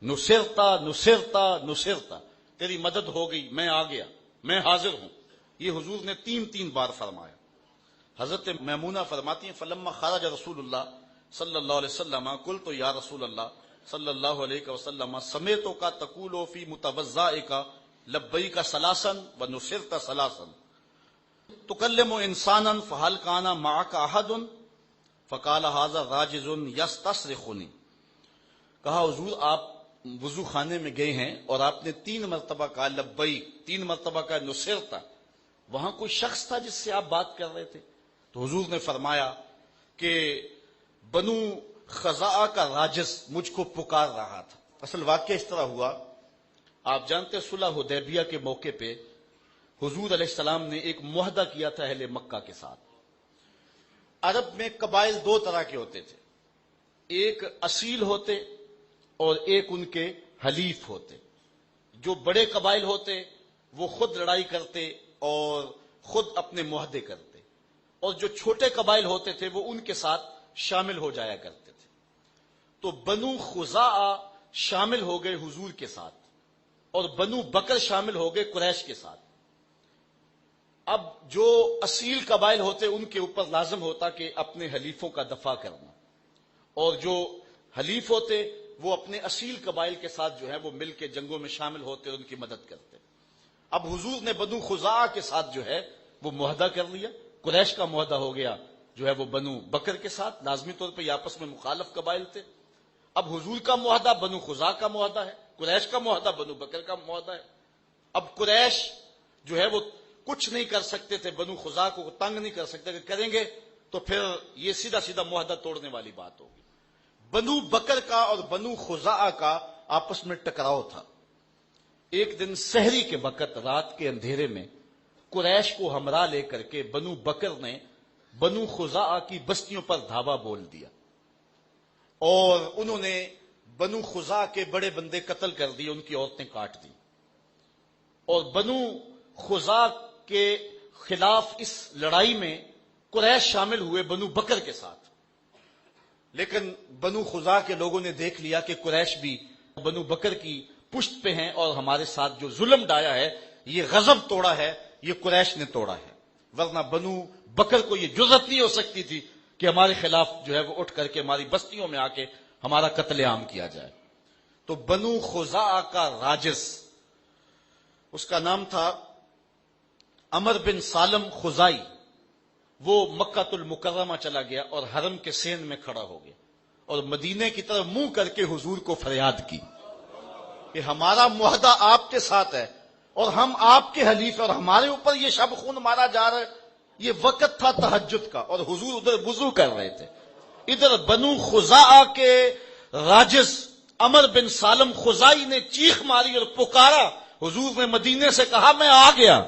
نصرتا نصرتا نصرتا, تیری مدد ہو گئی, میں آ گیا, میں حاضر ہوں. یہ حضور نے 3 بار فرمایا. حضرت میمونہ فرماتی ہیں فلما خرج رسول اللہ صلی اللہ علیہ وسلم قلت یا رسول اللہ صلی اللہ علیہ وسلم سمیتک تقول فی متوضئک لبیک ثلاثا ونصرت ثلاثا تکلم انسانا فهل کان معک احد فقال هذا راجز یستصرخنی. کہا حضور آپ وضو خانے میں گئے ہیں اور آپ نے 3 مرتبہ کہا لبیک، 3 مرتبہ کہا نصرت، وہاں کوئی شخص تھا جس سے آپ بات کر رہے تھے؟ تو حضور نے فرمایا کہ بنو خزاعہ کا راجز مجھ کو پکار رہا تھا. اصل واقعہ اس طرح ہوا، آپ جانتے صلح حدیبیہ کے موقع پہ حضور علیہ السلام نے ایک معاہدہ کیا تھا اہل مکہ کے ساتھ. عرب میں قبائل 2 طرح کے ہوتے تھے، ایک اصیل ہوتے اور ایک ان کے حلیف ہوتے. جو بڑے قبائل ہوتے وہ خود لڑائی کرتے اور خود اپنے معاہدے کرتے، اور جو چھوٹے قبائل ہوتے تھے وہ ان کے ساتھ شامل ہو جایا کرتے تھے. تو بنو خزاعہ شامل ہو گئے حضور کے ساتھ اور بنو بکر شامل ہو گئے قریش کے ساتھ. اب جو اصیل قبائل ہوتے ان کے اوپر لازم ہوتا کہ اپنے حلیفوں کا دفاع کرنا، اور جو حلیف ہوتے وہ اپنے اصیل قبائل کے ساتھ جو ہے وہ مل کے جنگوں میں شامل ہوتے اور ان کی مدد کرتے. اب حضور نے بنو خزاعہ کے ساتھ جو ہے وہ معاہدہ کر لیا. قریش کا معاہدہ ہو گیا جو ہے وہ بنو بکر کے ساتھ، لازمی طور پہ یہ آپس میں مخالف قبائل تھے. اب حضور کا معاہدہ بنو خزاعہ کا معاہدہ ہے، قریش کا معاہدہ بنو بکر کا معاہدہ ہے. اب قریش جو ہے وہ کچھ نہیں کر سکتے تھے، بنو خزاعہ کو تنگ نہیں کر سکتے کہ کریں گے تو پھر یہ سیدھا سیدھا معاہدہ توڑنے والی بات ہوگی. بنو بکر کا اور بنو خزاعہ کا آپس میں ٹکراؤ تھا. ایک دن سحری کے وقت رات کے اندھیرے میں قریش کو ہمراہ لے کر کے بنو بکر نے بنو خزاعہ کی بستیوں پر دھاوا بول دیا اور انہوں نے بنو خزاعہ کے بڑے بندے قتل کر دیے، ان کی عورتیں کاٹ دی. اور بنو خزاعہ کے خلاف اس لڑائی میں قریش شامل ہوئے بنو بکر کے ساتھ. لیکن بنو خزاعہ کے لوگوں نے دیکھ لیا کہ قریش بھی بنو بکر کی پشت پہ ہیں اور ہمارے ساتھ جو ظلم ڈایا ہے، یہ غضب توڑا ہے، یہ قریش نے توڑا ہے. ورنہ بنو بکر کو یہ جرأت نہیں ہو سکتی تھی کہ ہمارے خلاف جو ہے وہ اٹھ کر کے ہماری بستیوں میں آ کے ہمارا قتل عام کیا جائے. تو بنو خزاعہ کا راجز، اس کا نام تھا عمر بن سالم خزائی، وہ مکہ المکرمہ چلا گیا اور حرم کے سین میں کھڑا ہو گیا اور مدینے کی طرف منہ کر کے حضور کو فریاد کی کہ ہمارا معاہدہ آپ کے ساتھ ہے اور ہم آپ کے حلیف اور ہمارے اوپر یہ شب خون مارا جا رہا ہے. یہ وقت تھا تہجد کا اور حضور ادھر وضو کر رہے تھے. ادھر بنو خزاعہ کے راجز عمر بن سالم خزائی نے چیخ ماری اور پکارا. حضور نے مدینے سے کہا میں آ گیا،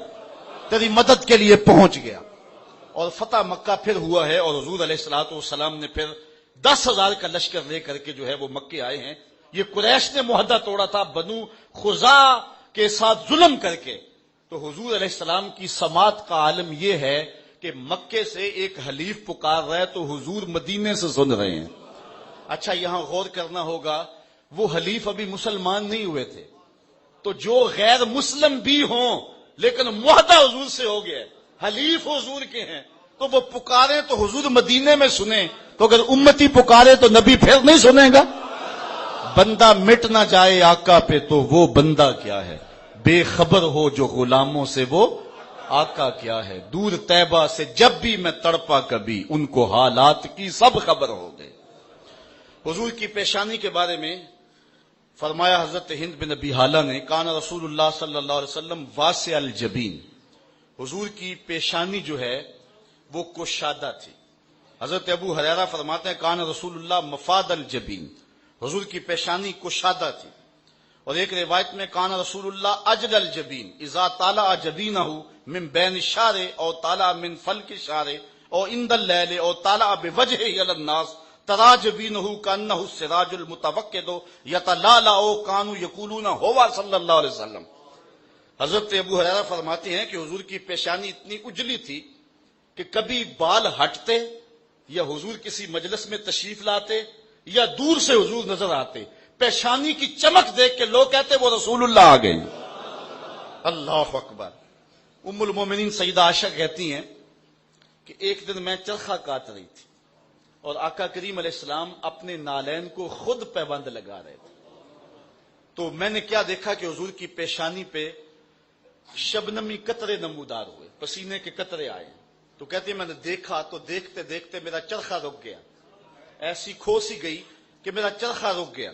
تیری مدد کے لیے پہنچ گیا. اور فتح مکہ پھر ہوا ہے اور حضور علیہ الصلوۃ والسلام نے پھر 10,000 کا لشکر لے کر کے جو ہے وہ مکے آئے ہیں. یہ قریش نے معاہدہ توڑا تھا بنو خزاعہ کے ساتھ ظلم کر کے. تو حضور علیہ السلام کی سماعت کا عالم یہ ہے کہ مکے سے ایک حلیف پکار رہا ہے تو حضور مدینے سے سن رہے ہیں. اچھا یہاں غور کرنا ہوگا، وہ حلیف ابھی مسلمان نہیں ہوئے تھے، تو جو غیر مسلم بھی ہوں لیکن معاہدہ حضور سے ہو گیا، حلیف حضور کے ہیں، تو وہ پکارے تو حضور مدینے میں سنیں. تو اگر امتی پکارے تو نبی پھر نہیں سنے گا. بندہ مٹ نہ جائے آقا پہ تو وہ بندہ کیا ہے، بے خبر ہو جو غلاموں سے وہ آقا کیا ہے. دور طیبہ سے جب بھی میں تڑپا کبھی، ان کو حالات کی سب خبر ہو گئے. حضور کی پیشانی کے بارے میں فرمایا حضرت ہند بن ابی حالہ نے، کان رسول اللہ صلی اللہ علیہ وسلم واسع الجبین، حضور کی پیشانی جو ہے وہ کشادہ تھی. حضرت ابو ہریرہ فرماتے ہیں کان رسول اللہ مفاد الجبین، حضور کی پیشانی کشادہ تھی. اور ایک روایت میں کان رسول اللہ اجل الجبین اذا طالع جبینہ من بین الشعر او طالع من فلک الشعر او عند اللیل او طالع بوجهه علی الناس ترا جبینہ کانہ السراج المتوقد یتلالع او کانوا یقولون ہوا صلی اللہ علیہ وسلم. حضرت ابو ہریرہ فرماتے ہیں کہ حضور کی پیشانی اتنی اجلی تھی کہ کبھی بال ہٹتے یا حضور کسی مجلس میں تشریف لاتے یا دور سے حضور نظر آتے، پیشانی کی چمک دیکھ کے لوگ کہتے وہ رسول اللہ آ گئے. اللہ اکبر. المومنین سیدہ عائشہ کہتی ہیں کہ ایک دن میں چرخہ کاٹ رہی تھی اور آقا کریم علیہ السلام اپنے نالین کو خود پیبند لگا رہے تھے. تو میں نے کیا دیکھا کہ حضور کی پیشانی پہ شبنمی قطرے نمودار ہوئے، پسینے کے قطرے آئے. تو کہتے ہیں میں نے دیکھا تو دیکھتے دیکھتے میرا چرخا رک گیا، ایسی کھوسی گئی کہ میرا چرخا رک گیا.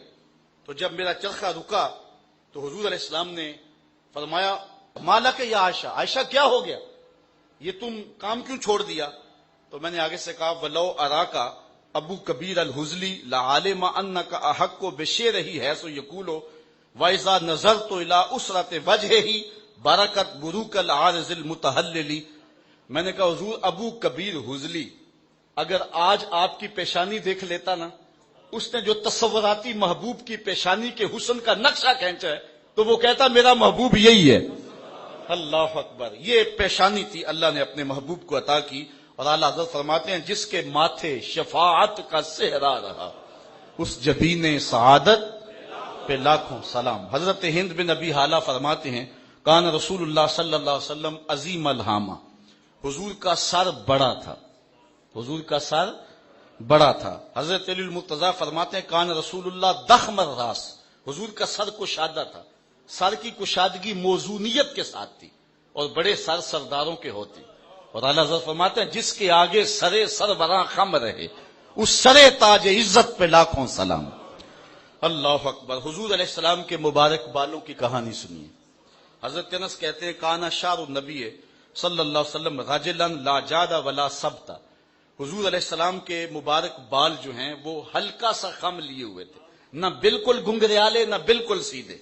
تو جب میرا چرخا رکا تو حضور علیہ السلام نے فرمایا مالک یا عائشہ، عائشہ کیا ہو گیا، یہ تم کام کیوں چھوڑ دیا؟ تو میں نے آگے سے کہا ولو اراکا ابو کبیر الحزلی لعالم انک احق بشیرہ حیث یقول واذا نظرت الی اسرۃ وجہہ برکت بروک العارض المتحلل. میں نے کہا حضور ابو کبیر حزلی اگر آج آپ کی پیشانی دیکھ لیتا نا، اس نے جو تصوراتی محبوب کی پیشانی کے حسن کا نقشہ کھینچا ہے تو وہ کہتا میرا محبوب یہی ہے. اللہ اکبر. یہ پیشانی تھی اللہ نے اپنے محبوب کو عطا کی. اور اعلیٰ حضرت فرماتے ہیں جس کے ماتھے شفاعت کا صحرا رہا اس جبین سعادت پہ لاکھوں سلام. حضرت ہند بن ابی حالہ فرماتے ہیں کان رسول اللہ صلی اللہ علیہ وسلم عظیم الہامہ، حضور کا سر بڑا تھا، حضور کا سر بڑا تھا. حضرت علی المرتضیٰ فرماتے ہیں کان رسول اللہ ضخم الراس، حضور کا سر کشادہ تھا. سر کی کشادگی موزونیت کے ساتھ تھی اور بڑے سر سرداروں کے ہوتے. اور اعلیٰ حضرت فرماتے ہیں جس کے آگے سرے سربراں خم رہے اس سرے تاج عزت پہ لاکھوں سلام. اللہ اکبر. حضور علیہ السلام کے مبارک بالوں کی کہانی سنیے. حضرت انس کہتے ہیں کانا شعر النبی صلی اللہ علیہ وسلم رجلا لا جاد ولا ثبتا. حضور علیہ السلام کے مبارک بال جو ہیں وہ ہلکا سا خم لیے ہوئے تھے، نہ بالکل گنگریالے نہ بالکل سیدھے.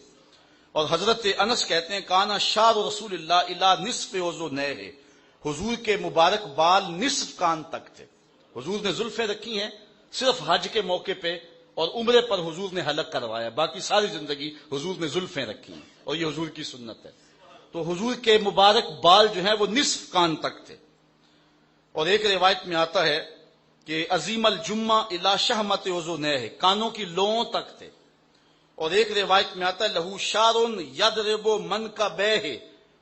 اور حضرت انس کہتے ہیں کانا شعر رسول اللہ الی نصف اذنیہ، حضور کے مبارک بال نصف کان تک تھے. حضور نے زلفیں رکھی ہیں صرف حج کے موقع پہ اور عمرے پر حضور نے حلق کروایا، باقی ساری زندگی حضور نے زلفیں رکھی ہیں اور یہ حضور کی سنت ہے. تو حضور کے مبارک بال جو ہیں وہ نصف کان تک تھے. اور ایک روایت میں آتا ہے کہ عظیم الجمہ الی شہمت اذنیہ، کانوں کی لوؤں تک تھے. اور ایک روایت میں آتا ہے لہو شعر یضرب منکبیہ،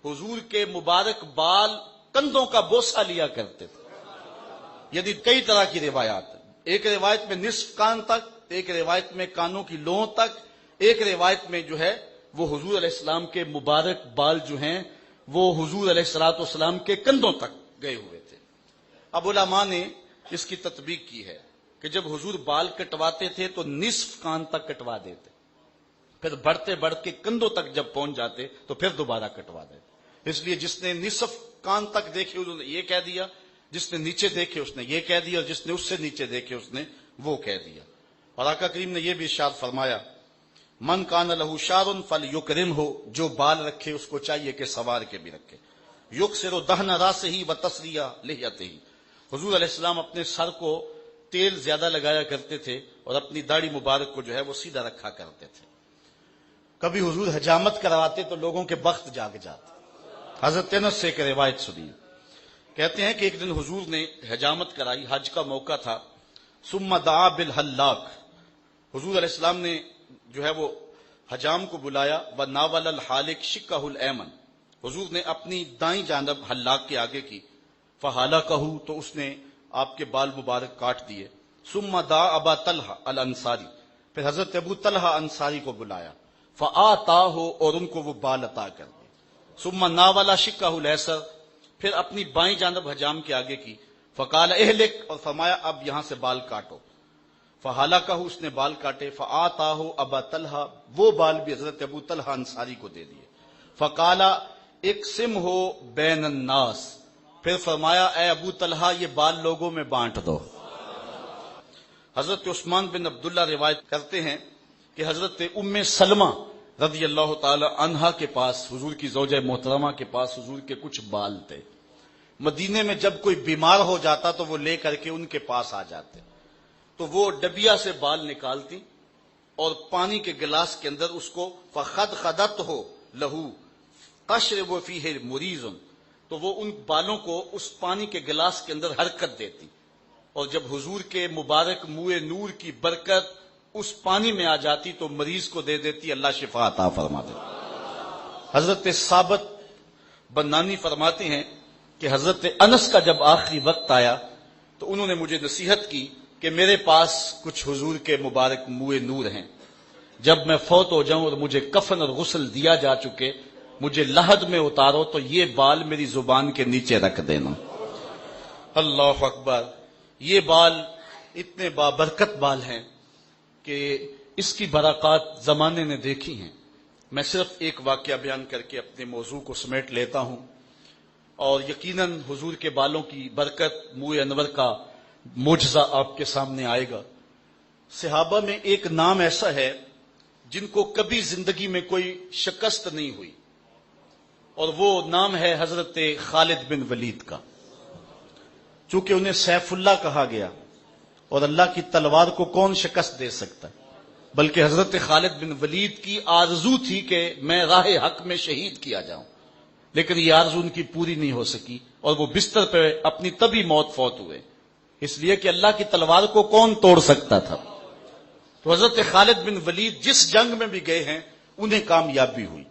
حضور کے مبارک بال کندھوں کا بوسہ لیا کرتے تھے. یعنی کئی طرح کی روایات، ایک روایت میں نصف کان تک، ایک روایت میں کانوں کی لوؤں تک، ایک روایت میں جو ہے وہ حضور علیہ السلام کے مبارک بال جو ہیں وہ حضور علیہ الصلوۃ والسلام کے کندھوں تک گئے ہوئے تھے. اب علماء نے اس کی تطبیق کی ہے کہ جب حضور بال کٹواتے تھے تو نصف کان تک کٹوا دیتے، پھر بڑھتے بڑھ کے کندھوں تک جب پہنچ جاتے تو پھر دوبارہ کٹوا دیتے. اس لیے جس نے نصف کان تک دیکھے انہوں نے یہ کہہ دیا، جس نے نیچے دیکھے اس نے یہ کہہ دیا، اور جس نے اس سے نیچے دیکھے اس نے وہ کہہ دیا. اور آقا کریم نے یہ بھی ارشاد فرمایا من کان لہ شعر فلیکرمہ، جو بال رکھے اس کو چاہیے کہ سوار کے بھی رکھے. یکسر دہن راسہ وتسریہ لحیتہ، حضور علیہ السلام اپنے سر کو تیل زیادہ لگایا کرتے تھے اور اپنی داڑھی مبارک کو جو ہے وہ سیدھا رکھا کرتے تھے. کبھی حضور حجامت کرواتے تو لوگوں کے بخت جاگ جاتے. حضرت انس سے ایک روایت سنی، کہتے ہیں کہ ایک دن حضور نے حجامت کرائی، حج کا موقع تھا. ثم دعا بالحلاق، حضور علیہ السلام نے جو ہے وہ حجام کو بلایا. وناول الحالق شقہ الایمن، حضور نے اپنی دائیں جانب حلاق کے آگے کی. فحلقہ، تو اس نے آپ کے بال مبارک کاٹ دیے. ثم دعا ابا طلحہ الانصاری، پھر حضرت ابو طلحہ انصاری کو بلایا. فآتاہ، اور ان کو وہ بال عطا کر دیے. ثم ناول شقہ الیسر، پھر اپنی بائیں جانب حجام کے آگے کی. فقال اہلک، اور فرمایا اب یہاں سے بال کاٹو. فحلقہ، اس نے بال کاٹے. فآتاہ ابا طلحہ، وہ بال بھی حضرت ابو طلحہ انصاری کو دے دیے. فقال اقسمہ بین الناس، پھر فرمایا اے ابو طلحہ یہ بال لوگوں میں بانٹ دو. حضرت عثمان بن عبداللہ روایت کرتے ہیں کہ حضرت ام سلمہ رضی اللہ تعالی عنہا کے پاس، حضور کی زوجہ محترمہ کے پاس حضور کے کچھ بال تھے. مدینے میں جب کوئی بیمار ہو جاتا تو وہ لے کر کے ان کے پاس آ جاتے، تو وہ ڈبیا سے بال نکالتی اور پانی کے گلاس کے اندر اس کو فخدخدتہ لہو قشرب فیہ مریض، تو وہ ان بالوں کو اس پانی کے گلاس کے اندر حرکت دیتی، اور جب حضور کے مبارک منہ نور کی برکت اس پانی میں آ جاتی تو مریض کو دے دیتی، اللہ شفا عطا فرما دیتی. حضرت ثابت بنانی فرماتے ہیں کہ حضرت انس کا جب آخری وقت آیا تو انہوں نے مجھے نصیحت کی کہ میرے پاس کچھ حضور کے مبارک موئے نور ہیں، جب میں فوت ہو جاؤں اور مجھے کفن اور غسل دیا جا چکے، مجھے لحد میں اتارو تو یہ بال میری زبان کے نیچے رکھ دینا۔ اللہ اکبر! یہ بال اتنے بابرکت بال ہیں کہ اس کی برکات زمانے نے دیکھی ہیں۔ میں صرف ایک واقعہ بیان کر کے اپنے موضوع کو سمیٹ لیتا ہوں، اور یقیناً حضور کے بالوں کی برکت، موئے انور کا معجزہ آپ کے سامنے آئے گا۔ صحابہ میں ایک نام ایسا ہے جن کو کبھی زندگی میں کوئی شکست نہیں ہوئی، اور وہ نام ہے حضرت خالد بن ولید کا۔ چونکہ انہیں سیف اللہ کہا گیا، اور اللہ کی تلوار کو کون شکست دے سکتا ہے، بلکہ حضرت خالد بن ولید کی آرزو تھی کہ میں راہ حق میں شہید کیا جاؤں، لیکن یہ آرزو ان کی پوری نہیں ہو سکی، اور وہ بستر پہ اپنی طبی موت فوت ہوئے، اس لیے کہ اللہ کی تلوار کو کون توڑ سکتا تھا۔ تو حضرت خالد بن ولید جس جنگ میں بھی گئے ہیں انہیں کامیابی ہوئی۔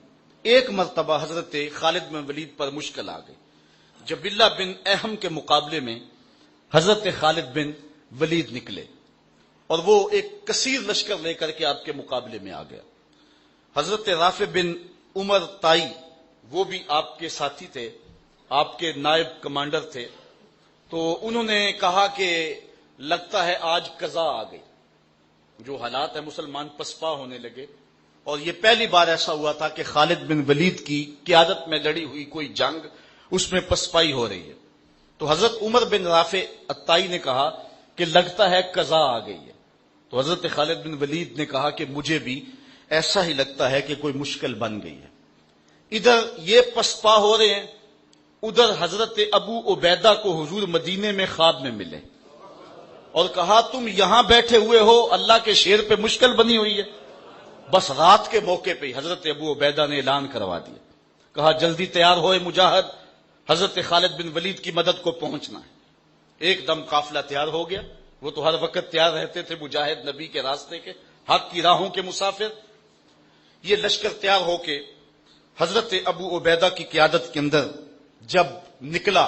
ایک مرتبہ حضرت خالد بن ولید پر مشکل آ گئی۔ جبلہ بن اہم کے مقابلے میں حضرت خالد بن ولید نکلے، اور وہ ایک کثیر لشکر لے کر کے آپ کے مقابلے میں آ گیا۔ حضرت رافع بن عمر تائی وہ بھی آپ کے ساتھی تھے، آپ کے نائب کمانڈر تھے، تو انہوں نے کہا کہ لگتا ہے آج قضا آ گئی، جو حالات ہیں مسلمان پسپا ہونے لگے، اور یہ پہلی بار ایسا ہوا تھا کہ خالد بن ولید کی قیادت میں لڑی ہوئی کوئی جنگ اس میں پسپائی ہو رہی ہے۔ تو حضرت عمر بن رافع الطائی نے کہا کہ لگتا ہے قضا آ گئی ہے۔ تو حضرت خالد بن ولید نے کہا کہ مجھے بھی ایسا ہی لگتا ہے کہ کوئی مشکل بن گئی ہے۔ ادھر یہ پسپا ہو رہے ہیں، ادھر حضرت ابو عبیدہ کو حضور مدینے میں خواب میں ملے اور کہا تم یہاں بیٹھے ہوئے ہو، اللہ کے شیر پہ مشکل بنی ہوئی ہے۔ بس رات کے موقع پہ حضرت ابو عبیدہ نے اعلان کروا دیا، کہا جلدی تیار ہوئے مجاہد، حضرت خالد بن ولید کی مدد کو پہنچنا ہے۔ ایک دم قافلہ تیار ہو گیا، وہ تو ہر وقت تیار رہتے تھے، مجاہد نبی کے راستے کے، حق کی راہوں کے مسافر۔ یہ لشکر تیار ہو کے حضرت ابو عبیدہ کی قیادت کے اندر جب نکلا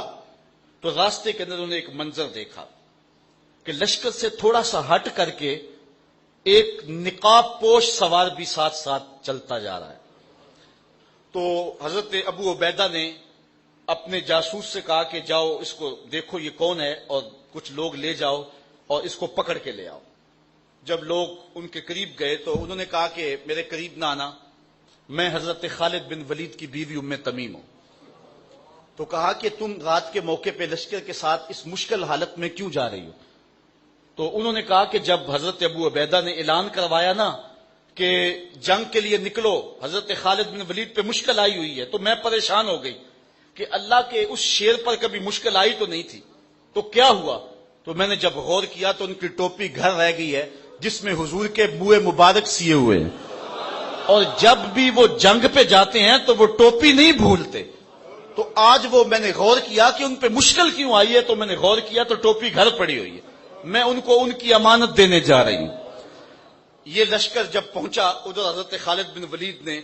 تو راستے کے اندر انہوں نے ایک منظر دیکھا کہ لشکر سے تھوڑا سا ہٹ کر کے ایک نقاب پوش سوار بھی ساتھ ساتھ چلتا جا رہا ہے۔ تو حضرت ابو عبیدہ نے اپنے جاسوس سے کہا کہ جاؤ اس کو دیکھو یہ کون ہے، اور کچھ لوگ لے جاؤ اور اس کو پکڑ کے لے آؤ۔ جب لوگ ان کے قریب گئے تو انہوں نے کہا کہ میرے قریب نہ آنا، میں حضرت خالد بن ولید کی بیوی ام تمیم ہوں۔ تو کہا کہ تم رات کے موقع پہ لشکر کے ساتھ اس مشکل حالت میں کیوں جا رہی ہو؟ تو انہوں نے کہا کہ جب حضرت ابو عبیدہ نے اعلان کروایا نا کہ جنگ کے لیے نکلو، حضرت خالد بن ولید پہ مشکل آئی ہوئی ہے، تو میں پریشان ہو گئی کہ اللہ کے اس شیر پر کبھی مشکل آئی تو نہیں تھی، تو کیا ہوا؟ تو میں نے جب غور کیا تو ان کی ٹوپی گھر رہ گئی ہے جس میں حضور کے منہ مبارک سیے ہوئے ہیں، اور جب بھی وہ جنگ پہ جاتے ہیں تو وہ ٹوپی نہیں بھولتے۔ تو آج وہ میں نے غور کیا کہ ان پہ مشکل کیوں آئی ہے، تو میں نے غور کیا تو ٹوپی گھر پڑی ہوئی ہے، میں ان کو ان کی امانت دینے جا رہی ہوں۔ یہ لشکر جب پہنچا ادھر حضرت خالد بن ولید نے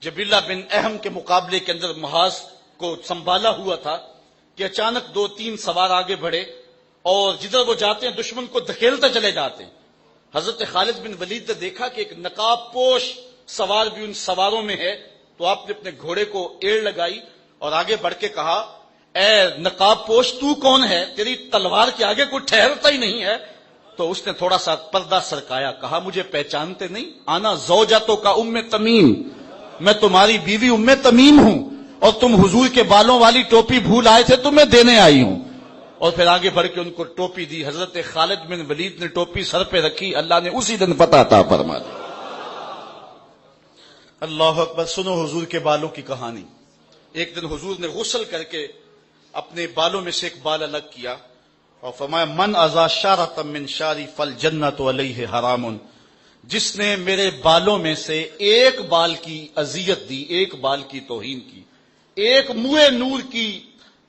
جبلہ بن اہم کے مقابلے کے اندر محاذ کو سنبھالا ہوا تھا کہ اچانک دو تین سوار آگے بڑھے اور جدھر وہ جاتے ہیں دشمن کو دھکیلتے چلے جاتے ہیں۔ حضرت خالد بن ولید نے دیکھا کہ ایک نقاب پوش سوار بھی ان سواروں میں ہے، تو آپ نے اپنے گھوڑے کو ایڑ لگائی اور آگے بڑھ کے کہا اے نقاب پوش تو کون ہے، تیری تلوار کے آگے کوئی ٹھہرتا ہی نہیں ہے۔ تو اس نے تھوڑا سا پردہ سرکایا، کہا مجھے پہچانتے نہیں؟ آنا زوجتو کا ام تمیم، میں تمہاری بیوی ام تمیم ہوں، اور تم حضور کے بالوں والی ٹوپی بھول آئے تھے، تمہیں دینے آئی ہوں۔ اور پھر آگے بڑھ کے ان کو ٹوپی دی۔ حضرت خالد بن ولید نے ٹوپی سر پہ رکھی، اللہ نے اسی دن پتہ عطا فرما دی۔ اللہ اکبر! سنو حضور کے بالوں کی کہانی۔ ایک دن حضور نے غسل کر کے اپنے بالوں میں سے ایک بال الگ کیا اور فرمایا من ازا شارۃ من شاری فالجنۃ علیہ حرام، جس نے میرے بالوں میں سے ایک بال کی اذیت دی، ایک بال کی توہین کی، ایک منہ نور کی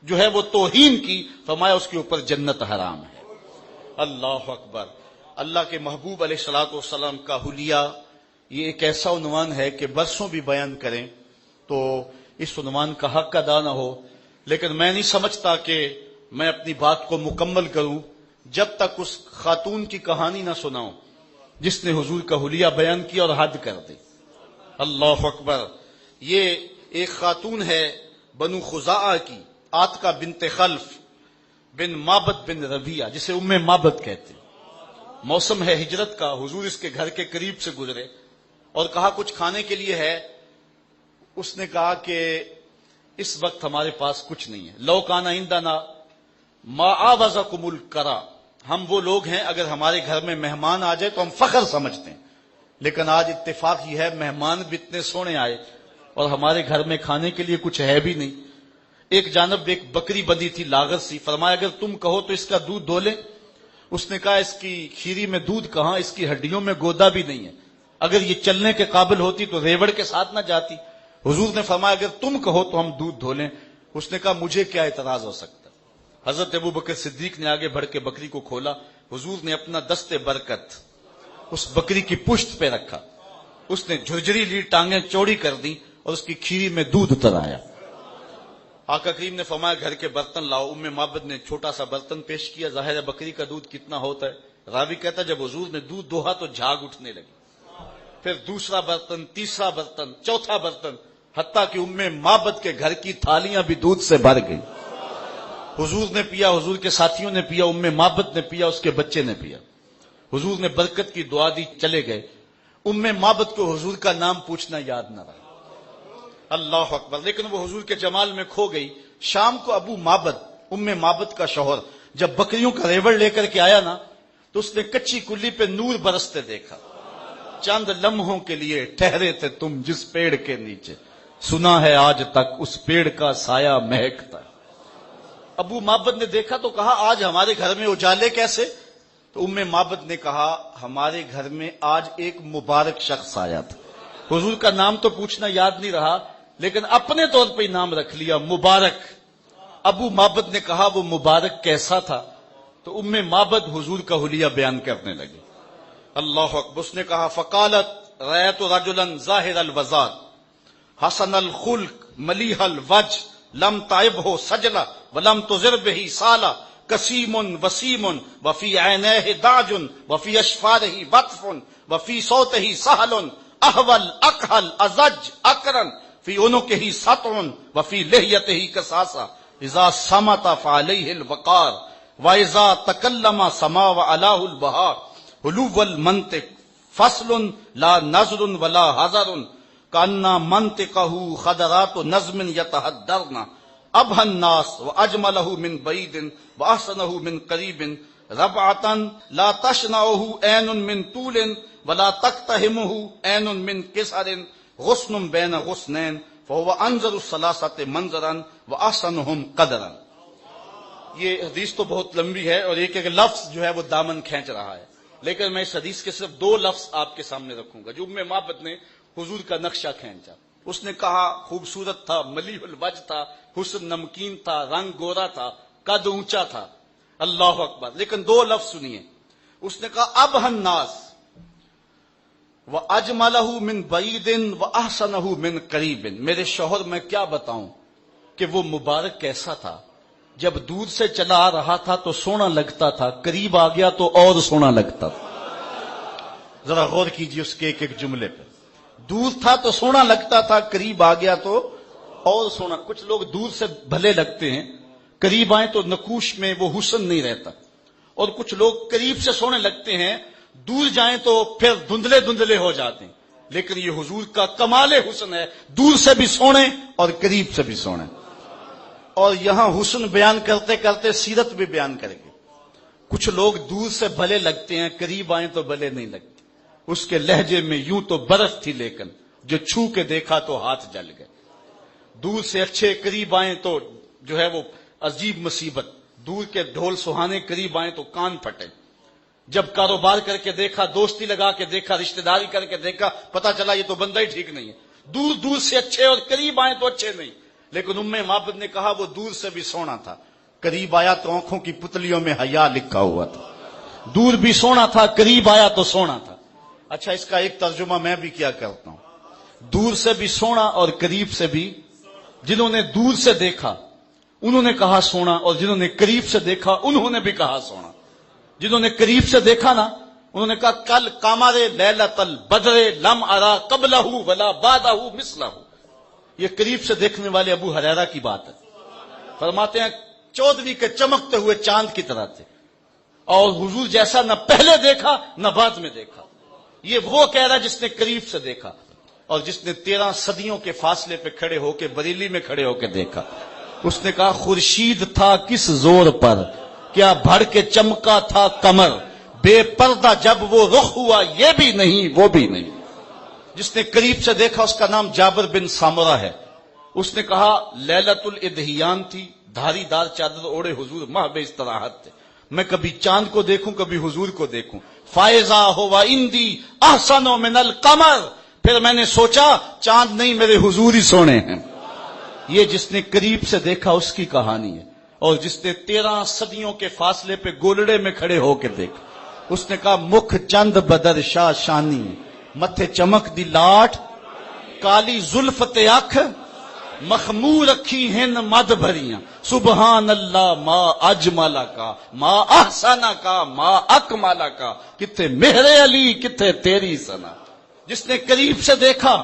جو ہے وہ توہین کی، فرمایا اس کے اوپر جنت حرام ہے۔ اللہ اکبر! اللہ کے محبوب علیہ الصلوۃ والسلام کا حلیہ یہ ایک ایسا عنوان ہے کہ برسوں بھی بیان کریں تو اس عنوان کا حق ادا نہ ہو، لیکن میں نہیں سمجھتا کہ میں اپنی بات کو مکمل کروں جب تک اس خاتون کی کہانی نہ سناؤں جس نے حضور کا حلیہ بیان کیا اور حد کر دی. اللہ اکبر. یہ ایک خاتون ہے بنو خزاعہ کی، آتکا بنت خلف بن مابد بن ربیہ، جسے ام مابد کہتے ہیں. موسم ہے ہجرت کا، حضور اس کے گھر کے قریب سے گزرے اور کہا کچھ کھانے کے لیے ہے. اس نے کہا کہ اس وقت ہمارے پاس کچھ نہیں ہے. لو کان عندنا ما آوزکم الکرا، ہم وہ لوگ ہیں اگر ہمارے گھر میں مہمان آ جائے تو ہم فخر سمجھتے ہیں، لیکن آج اتفاق یہ ہے مہمان بھی اتنے سونے آئے اور ہمارے گھر میں کھانے کے لیے کچھ ہے بھی نہیں. ایک جانب ایک بکری بندھی تھی لاغر سی، فرمایا اگر تم کہو تو اس کا دودھ دھو لیں. اس نے کہا اس کی کھیری میں دودھ کہاں، اس کی ہڈیوں میں گودا بھی نہیں ہے، اگر یہ چلنے کے قابل ہوتی تو ریوڑ کے ساتھ نہ جاتی. حضور نے فرمایا اگر تم کہو تو ہم دودھ دھو لیں. اس نے کہا مجھے کیا اعتراض ہو سکتا. حضرت ابو بکر صدیق نے آگے بڑھ کے بکری کو کھولا. حضور نے اپنا دست برکت اس بکری کی پشت پہ رکھا، اس نے جھرجری لی، ٹانگیں چوڑی کر دی اور اس کی کھیری میں دودھ اتر آیا. آقا کریم نے فرمایا گھر کے برتن لاؤ. ام مابد نے چھوٹا سا برتن پیش کیا. ظاہر ہے بکری کا دودھ کتنا ہوتا ہے. راوی کہتا ہے جب حضور نے دودھ دوہا تو جھاگ اٹھنے لگی. پھر دوسرا برتن، تیسرا برتن، چوتھا برتن، حتیٰ کہ ام مابد کے گھر کی تھالیاں بھی دودھ سے بھر گئی. حضور نے پیا، حضور کے ساتھیوں نے پیا، ام مابد نے پیا، اس کے بچے نے پیا. حضور نے برکت کی دعا دی، چلے گئے. ام مابد کو حضور کا نام پوچھنا یاد نہ رہا. اللہ اکبر. لیکن وہ حضور کے جمال میں کھو گئی. شام کو ابو مابد، ام مابد کا شوہر، جب بکریوں کا ریوڑ لے کر کے آیا نا تو اس نے کچی کلی پہ نور برستے دیکھا. چند لمحوں کے لیے ٹھہرے تھے تم جس پیڑ کے نیچے، سنا ہے آج تک اس پیڑ کا سایہ مہکتا. ابو مابد نے دیکھا تو کہا آج ہمارے گھر میں اجالے کیسے؟ تو ام مابد نے کہا ہمارے گھر میں آج ایک مبارک شخص آیا تھا. حضور کا نام تو پوچھنا یاد نہیں رہا لیکن اپنے طور پہ نام رکھ لیا مبارک. ابو مابد نے کہا وہ مبارک کیسا تھا؟ تو ام مابد حضور کا حلیہ بیان کرنے لگے. اللہ اکبر. اس نے کہا فقالت رأیت رجلا ظاہر الوزاد حسن الخلق ملیح الوجه لم تعبه سجلہ ولم تضر به سالہ کسیم وسیم وفی عینیہ داج وفی اشفارہ بطف وفی صوتہ سہل احول اکحل ازج اکرن فی عنقہ سطع وفی لحیتہ کساسہ اذا صمت فعلیہ الوقار واذا تکلم سما وعلاه البہار حلو المنطق فصل لا نظر ولا حذر کانا منطقہ خضرات نظم یتحدرن ابہ الناس واجملہ من بعید واحسنہ من قریب ربعتا لا تشنعہ عین من طول ولا تقتحمہ عین من قصر غصن بین غصنین فهو انظر الثلاثۃ منظرا واحسنہم قدرا. یہ حدیث تو بہت لمبی ہے اور ایک ایک لفظ جو ہے وہ دامن کھینچ رہا ہے، لیکن میں اس حدیث کے صرف دو لفظ آپ کے سامنے رکھوں گا جو ام مابد نے حضور کا نقشہ کھینچا. اس نے کہا خوبصورت تھا، ملیح الوجہ تھا، حسن نمکین تھا، رنگ گورا تھا، قد اونچا تھا. اللہ اکبر. لیکن دو لفظ سنیے. اس نے کہا ابہ الناس واجملہ من بعید واحسنہ من قریب. میرے شوہر میں کیا بتاؤں کہ وہ مبارک کیسا تھا. جب دور سے چلا آ رہا تھا تو سونا لگتا تھا، قریب آ گیا تو اور سونا لگتا تھا. ذرا غور کیجیے اس کے ایک ایک جملے پہ. دور تھا تو سونا لگتا تھا، قریب آ گیا تو اور سونا. کچھ لوگ دور سے بھلے لگتے ہیں، قریب آئیں تو نقوش میں وہ حسن نہیں رہتا. اور کچھ لوگ قریب سے سونے لگتے ہیں، دور جائیں تو پھر دھندلے دھندلے ہو جاتے ہیں. لیکن یہ حضور کا کمال حسن ہے، دور سے بھی سونے اور قریب سے بھی سونے. اور یہاں حسن بیان کرتے کرتے سیرت بھی بیان کریں گے. کچھ لوگ دور سے بھلے لگتے ہیں، قریب آئیں تو بھلے نہیں لگتے. اس کے لہجے میں یوں تو برف تھی لیکن جو چھو کے دیکھا تو ہاتھ جل گئے. دور سے اچھے، قریب آئیں تو جو ہے وہ عجیب مصیبت. دور کے ڈھول سہانے، قریب آئیں تو کان پھٹے. جب کاروبار کر کے دیکھا، دوستی لگا کے دیکھا، رشتہ داری کر کے دیکھا، پتا چلا یہ تو بندہ ہی ٹھیک نہیں ہے. دور دور سے اچھے اور قریب آئیں تو اچھے نہیں. لیکن ام مابد نے کہا وہ دور سے بھی سونا تھا، قریب آیا تو آنکھوں کی پتلیوں میں حیا لکھا ہوا تھا. دور بھی سونا تھا، قریب آیا تو سونا تھا. اچھا اس کا ایک ترجمہ میں بھی کیا کرتا ہوں. دور سے بھی سونا اور قریب سے بھی. جنہوں نے دور سے دیکھا انہوں نے کہا سونا، اور جنہوں نے قریب سے دیکھا انہوں نے بھی کہا سونا. جنہوں نے قریب سے دیکھا نا انہوں نے کہا کل قمر لیلۃ البدر لم ارا قبلہ ولا بعدہ مثلہ. یہ قریب سے دیکھنے والے ابو ہریرہ کی بات ہے. فرماتے ہیں 14ویں کے چمکتے ہوئے چاند کی طرح تھے اور حضور جیسا نہ پہلے دیکھا نہ بعد میں دیکھا. یہ وہ کہہ رہا جس نے قریب سے دیکھا اور جس نے 13 صدیوں کے فاصلے پہ کھڑے ہو کے بریلی میں کھڑے ہو کے دیکھا. اس نے کہا خورشید تھا کس زور پر کیا بھڑ کے چمکا تھا قمر, بے پردہ جب وہ رخ ہوا یہ بھی نہیں وہ بھی نہیں. جس نے قریب سے دیکھا اس کا نام جابر بن سامرہ ہے. اس نے کہا لیلۃ الادہیان تھی, دھاری دار چادر اوڑے حضور ماہ بے استراحت تھے. میں کبھی چاند کو دیکھوں کبھی حضور کو دیکھوں. فائزہ ہوا اندی احسن من القمر, پھر میں نے سوچا چاند نہیں میرے حضور ہی سونے ہیں. یہ جس نے قریب سے دیکھا اس کی کہانی ہے. اور جس نے 13 صدیوں کے فاصلے پہ گولڑے میں کھڑے ہو کے دیکھا اس نے کہا مکھ چند بدر شاہ شانی, متھے چمک دی لاٹ کالی زلفت اکھ مخمور رکھی ہن مد بھریاں. سبحان اللہ ما اجملا کا ما احسنا کا ما اکملا کا, کتھے مہر علی کتھے تیری سنا. جس نے قریب سے دیکھا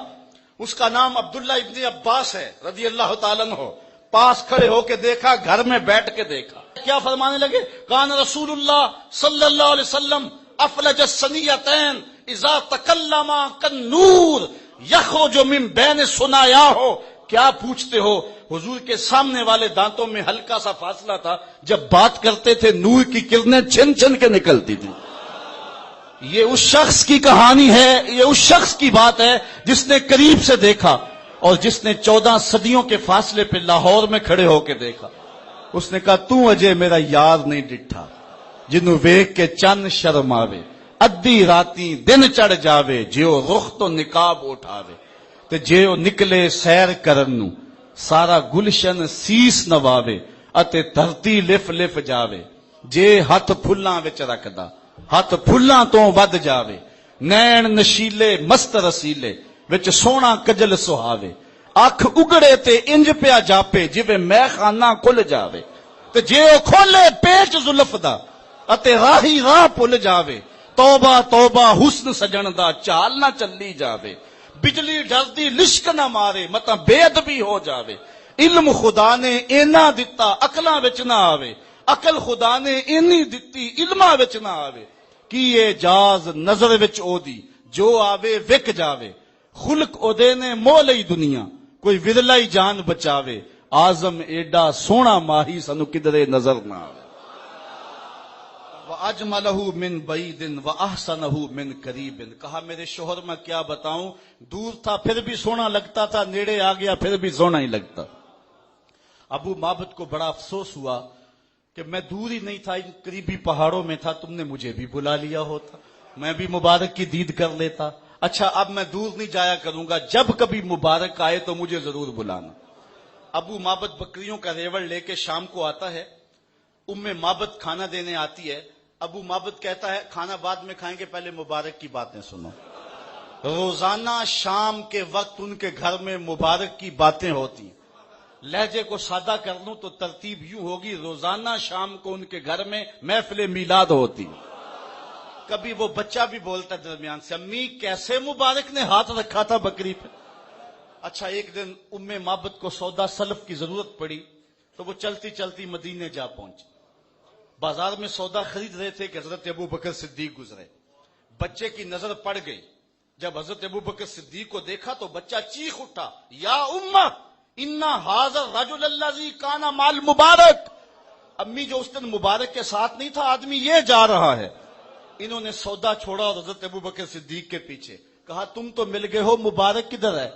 اس کا نام عبداللہ ابن عباس ہے رضی اللہ تعالیٰ عنہ. پاس کھڑے ہو کے دیکھا, گھر میں بیٹھ کے دیکھا. کیا فرمانے لگے کان رسول اللہ صلی اللہ علیہ وسلم افلج السنیتین اذا تکلم کالنور یخرج من بین ثنایاہ. کیا پوچھتے ہو, حضور کے سامنے والے دانتوں میں ہلکا سا فاصلہ تھا, جب بات کرتے تھے نور کی کرنیں چھن چھن کے نکلتی تھی. یہ اس شخص کی کہانی ہے, یہ اس شخص کی بات ہے جس نے قریب سے دیکھا اور جس نے 14 صدیوں کے فاصلے پہ لاہور میں کھڑے ہو کے دیکھا. اس نے کہا تو اجے میرا یار نہیں ڈٹھا جنوں ویکھ کے چن شرماوے, ادھی راتی دن چڑھ جاوے جیو رخ تو نقاب اٹھاوے, تے جیو نکلے سیر کرن نو سارا گلشن سیس نواوے اتے دھرتی لف لف جاوے. جے ہاتھ پھلاں وچ رکھدا ہاتھ پھلاں تو ود جاوے, نین نشیلے مست رسیلے وچ سونا کجل سہاوے. اکھ اگڑے تے انج پیا جاپے جویں میں خانہ کھل جاوے, تے جے او کھولے پیچ زلف دا اتے راہی راہ پل جاوے. توبہ توبہ حسن سجن دا چال نہ چلی جاوے, بجلی ڈردی لشک نہ مارے متا بے ادبی ہو جاوے. علم خدا نے اینا دتا عقلاں وچ نہ آوے, عقل خدا نے اینی دتی علماں وچ نہ آوے. کی اعجاز نظر وچ او دی جو آوے وک جاوے, خلق او دے نے مول ہی دنیا کوئی ورلا ہی جان بچاوے. آزم ایڈا سونا ماہی سنو کدرے نظر نہ آوے. وَأَجْمَلَهُ مِن بَعِيدٍ وَأَحْسَنَهُ مِن قَرِيبٍ. کہا میرے شوہر میں کیا بتاؤں, دور تھا پھر بھی سونا لگتا تھا, نیڑے آ گیا پھر بھی سونا ہی لگتا. ابو مابد کو بڑا افسوس ہوا کہ میں دور ہی نہیں تھا, ان قریبی پہاڑوں میں تھا, تم نے مجھے بھی بلا لیا ہوتا, میں بھی مبارک کی دید کر لیتا. اچھا اب میں دور نہیں جایا کروں گا, جب کبھی مبارک آئے تو مجھے ضرور بلانا. ابو مابد بکریوں کا ریوڑ لے کے شام کو آتا ہے, ام مابد کھانا دینے آتی ہے. ابو مابد کہتا ہے کھانا بعد میں کھائیں گے, پہلے مبارک کی باتیں سنو. روزانہ شام کے وقت ان کے گھر میں مبارک کی باتیں ہوتی. لہجے کو سادہ کر لوں تو ترتیب یوں ہوگی, روزانہ شام کو ان کے گھر میں محفل میلاد ہوتی. کبھی وہ بچہ بھی بولتا درمیان سے, امی کیسے مبارک نے ہاتھ رکھا تھا بکری پہ. اچھا ایک دن ام مابد کو سودا سلف کی ضرورت پڑی تو وہ چلتی چلتی مدینے جا پہنچی. بازار میں سودا خرید رہے تھے کہ حضرت ابو بکر صدیق گزرے. بچے کی نظر پڑ گئی. جب حضرت ابو بکر صدیق کو دیکھا تو بچہ چیخ اٹھا, یا امہ انا حاضر رجل الذی کان مال مبارک. امی جو اس دن مبارک کے ساتھ نہیں تھا آدمی یہ جا رہا ہے. انہوں نے سودا چھوڑا اور حضرت ابو بکر صدیق کے پیچھے. کہا تم تو مل گئے ہو, مبارک کدھر ہے؟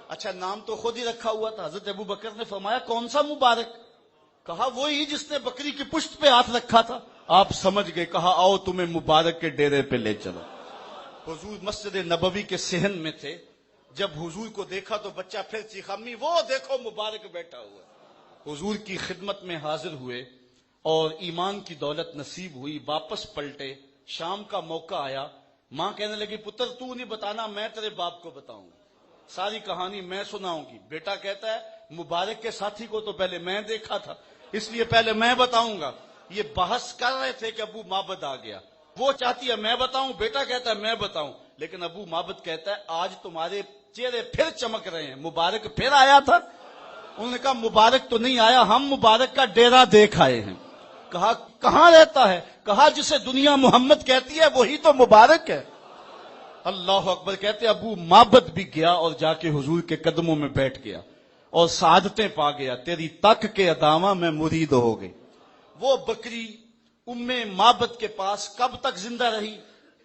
اچھا نام تو خود ہی رکھا ہوا تھا. حضرت ابو بکر نے فرمایا کون سا مبارک؟ کہا وہی جس نے بکری کی پشت پہ ہاتھ رکھا تھا. آپ سمجھ گئے. کہا آؤ تمہیں مبارک کے ڈیرے پہ لے چلو. حضور مسجد نبوی کے صحن میں تھے. جب حضور کو دیکھا تو بچہ پھر چیخا, امی وہ دیکھو مبارک بیٹھا ہوا. حضور کی خدمت میں حاضر ہوئے اور ایمان کی دولت نصیب ہوئی. واپس پلٹے, شام کا موقع آیا. ماں کہنے لگی پتر تو نہیں بتانا, میں تیرے باپ کو بتاؤں گا, ساری کہانی میں سناؤں گی. بیٹا کہتا ہے مبارک کے ساتھی کو تو پہلے میں دیکھا تھا, اس لیے پہلے میں بتاؤں گا. یہ بحث کر رہے تھے کہ ابو معبد آ گیا. وہ چاہتی ہے میں بتاؤں, بیٹا کہتا ہے میں بتاؤں, لیکن ابو معبد کہتا ہے آج تمہارے چہرے پھر چمک رہے ہیں, مبارک پھر آیا تھا. انہوں نے کہا مبارک تو نہیں آیا, ہم مبارک کا ڈیرا دیکھ آئے ہیں. کہا کہاں رہتا ہے؟ کہا جسے دنیا محمد کہتی ہے وہی تو مبارک ہے. اللہ اکبر. کہتے ابو معبد بھی گیا اور جا کے حضور کے قدموں میں بیٹھ گیا اور سعادتیں پا گیا. تیری تک کے ادامہ میں مرید ہو گئی. وہ بکری ام معبد کے پاس کب تک زندہ رہی؟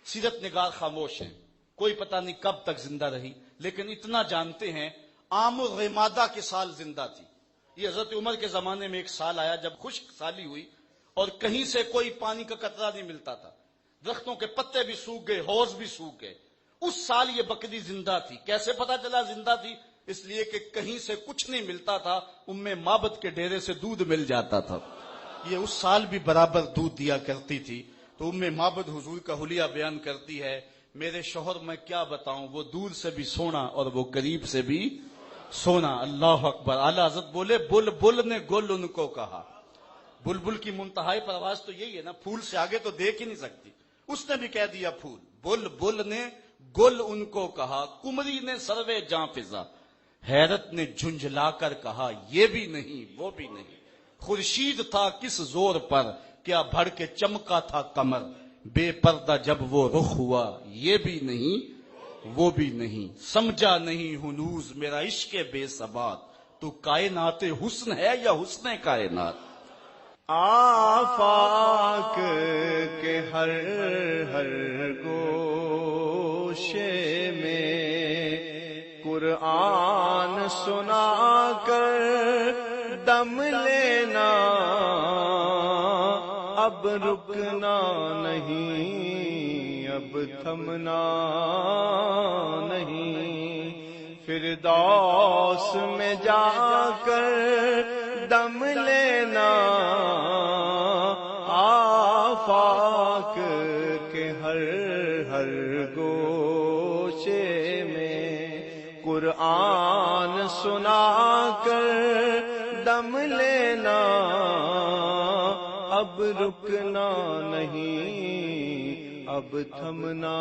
سیرت نگار خاموش ہیں, کوئی پتہ نہیں کب تک زندہ رہی, لیکن اتنا جانتے ہیں عام الرمادہ کے سال زندہ تھی. یہ حضرت عمر کے زمانے میں ایک سال آیا جب خشک سالی ہوئی اور کہیں سے کوئی پانی کا قطرہ نہیں ملتا تھا, درختوں کے پتے بھی سوکھ گئے, حوض بھی سوکھ گئے. اس سال یہ بکری زندہ تھی. کیسے پتا چلا زندہ تھی؟ اس لیے کہ کہیں سے کچھ نہیں ملتا تھا, ام معبد کے ڈیرے سے دودھ مل جاتا تھا. یہ اس سال بھی برابر دودھ دیا کرتی تھی. تو ام معبد حضور کا حلیہ بیان کرتی ہے, میرے شوہر میں کیا بتاؤں, وہ دور سے بھی سونا اور وہ قریب سے بھی سونا. اللہ اکبر. اعلی حضرت بولے بل بل نے گل ان کو کہا. بلبل کی منتہائی پرواز تو یہی ہے نا, پھول سے آگے تو دیکھ ہی نہیں سکتی. اس نے بھی کہہ دیا پھول. بل بل نے گل ان کو کہا, کمری نے سروے جاں فضا, حیرت نے جھنجھلا کر کہا یہ بھی نہیں وہ بھی نہیں. خورشید تھا کس زور پر, کیا بھڑ کے چمکا تھا کمر, بے پردہ جب وہ رخ ہوا یہ بھی نہیں وہ بھی نہیں. سمجھا نہیں ہنوز میرا عشق بے ثبات, تو کائنات حسن ہے یا حسن کائنات. آفاق کے ہر ہر گوشے میں قرآن سنا کر دم لینا, اب رکنا نہیں اب تھمنا نہیں. فردوس میں جا کر دم لینا, آفاق کے ہر ہر گوشے میں قرآن سنا کر دم لینا, اب رکنا نہیں اب تھمنا.